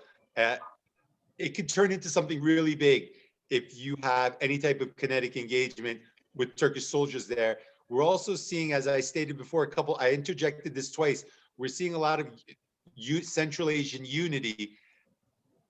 C: it could turn into something really big if you have any type of kinetic engagement with Turkish soldiers there. We're also seeing, as I stated before, I interjected this twice, we're seeing a lot of Central Asian unity.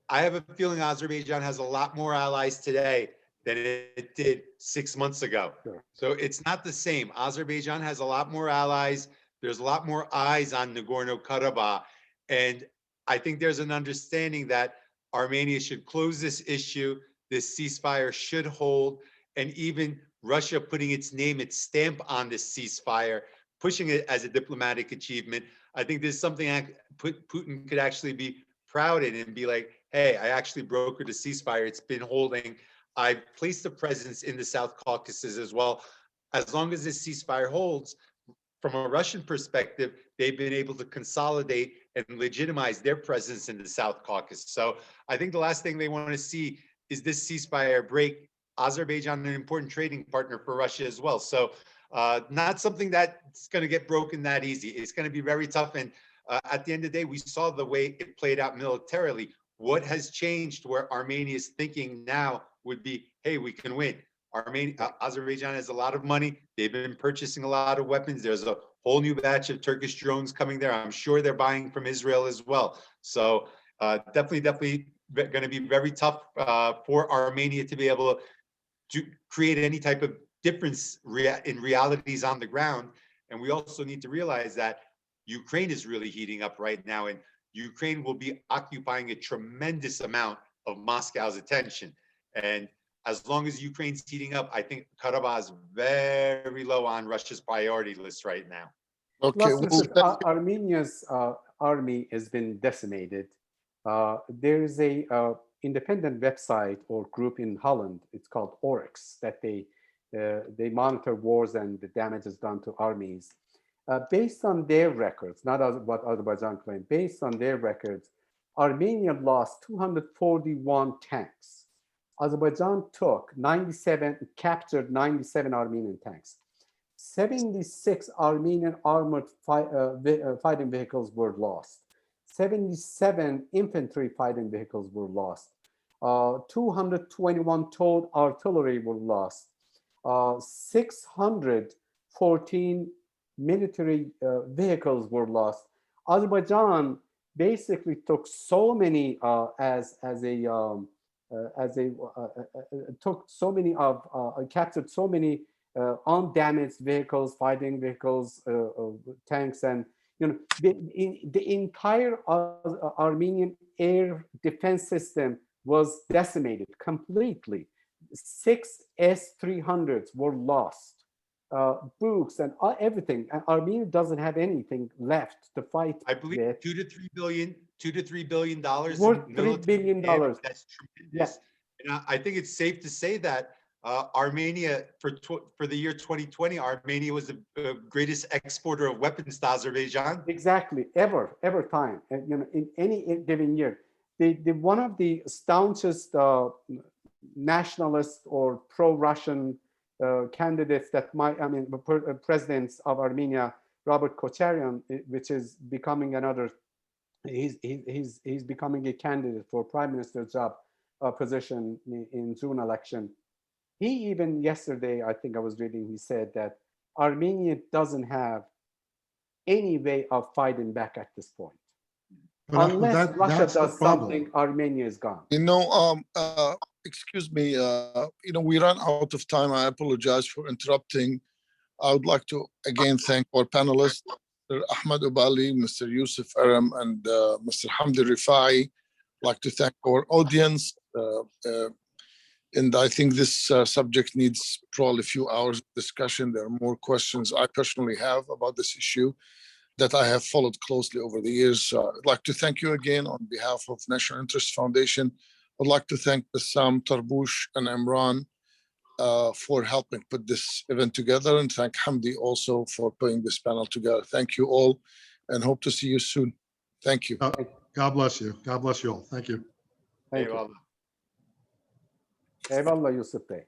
C: I have a feeling Azerbaijan has a lot more allies today than it did 6 months ago.
B: Sure.
C: So it's not the same. Azerbaijan has a lot more allies. There's a lot more eyes on Nagorno-Karabakh. And I think there's an understanding that Armenia should close this issue. This ceasefire should hold. And even Russia putting its name, its stamp on this ceasefire, pushing it as a diplomatic achievement. I think this is something Putin could actually be proud in and be like, hey, I actually brokered a ceasefire. It's been holding. I've placed a presence in the South Caucasus as well. As long as this ceasefire holds, from a Russian perspective, they've been able to consolidate and legitimize their presence in the South Caucasus. So I think the last thing they want to see is this ceasefire break. Azerbaijan, an important trading partner for Russia as well. So not something that's going to get broken that easy. It's going to be very tough. And at the end of the day, we saw the way it played out militarily. What has changed where Armenia's thinking now would be, hey, we can win. Azerbaijan has a lot of money. They've been purchasing a lot of weapons. There's a whole new batch of Turkish drones coming there. I'm sure they're buying from Israel as well. So definitely going to be very tough for Armenia to be able to create any type of difference in realities on the ground. And we also need to realize that Ukraine is really heating up right now, and Ukraine will be occupying a tremendous amount of Moscow's attention. And as long as Ukraine's heating up, I think Karabakh is very low on Russia's priority list right now.
A: Okay,
B: Armenia's army has been decimated. There is a independent website or group in Holland. It's called Oryx, that they monitor wars and the damages done to armies. Based on their records, not what Azerbaijan claimed, based on their records, Armenia lost 241 tanks. Azerbaijan took 97, captured 97 Armenian tanks. 76 Armenian armored fighting vehicles were lost. 77 infantry fighting vehicles were lost. 221 towed artillery were lost. 614 military vehicles were lost. Azerbaijan basically took so many captured so many undamaged vehicles, fighting vehicles, tanks, and the entire Armenian air defense system was decimated completely. 6 S-300s were lost, books and everything. And Armenia doesn't have anything left to fight.
C: I believe
B: with.
C: $2 to $3 billion
B: Worth
C: in
B: $3
C: military
B: billion.
C: damage. That's tremendous.
B: Yeah.
C: And I think it's safe to say that Armenia, for the year 2020, Armenia was the greatest exporter of weapons to Azerbaijan.
B: Exactly, ever time, in any given year. The one of the staunchest nationalist or pro-Russian candidates that presidents of Armenia, Robert Kocharyan, which is becoming he's becoming a candidate for prime minister job position in June election. He even yesterday, I think I was reading, he said that Armenia doesn't have any way of fighting back at this point.
D: But
B: Unless Russia
D: that's the
B: does something, Armenia is gone.
A: Excuse me, we ran out of time. I apologize for interrupting. I would like to again thank our panelists, Mr. Ahmad Obali, Mr. Yusuf, Erim, and Mr. Hamdi Rifai. I'd like to thank our audience. And I think this subject needs probably a few hours of discussion. There are more questions I personally have about this issue that I have followed closely over the years. I'd like to thank you again on behalf of National Interest Foundation. I'd like to thank Bassam, Tarbush, and Imran for helping put this event together, and thank Hamdi also for putting this panel together. Thank you all, and hope to see you soon. Thank you.
D: God bless you. God bless you all. Thank you.
B: Thank you. Eyvallah Yusuf Bey.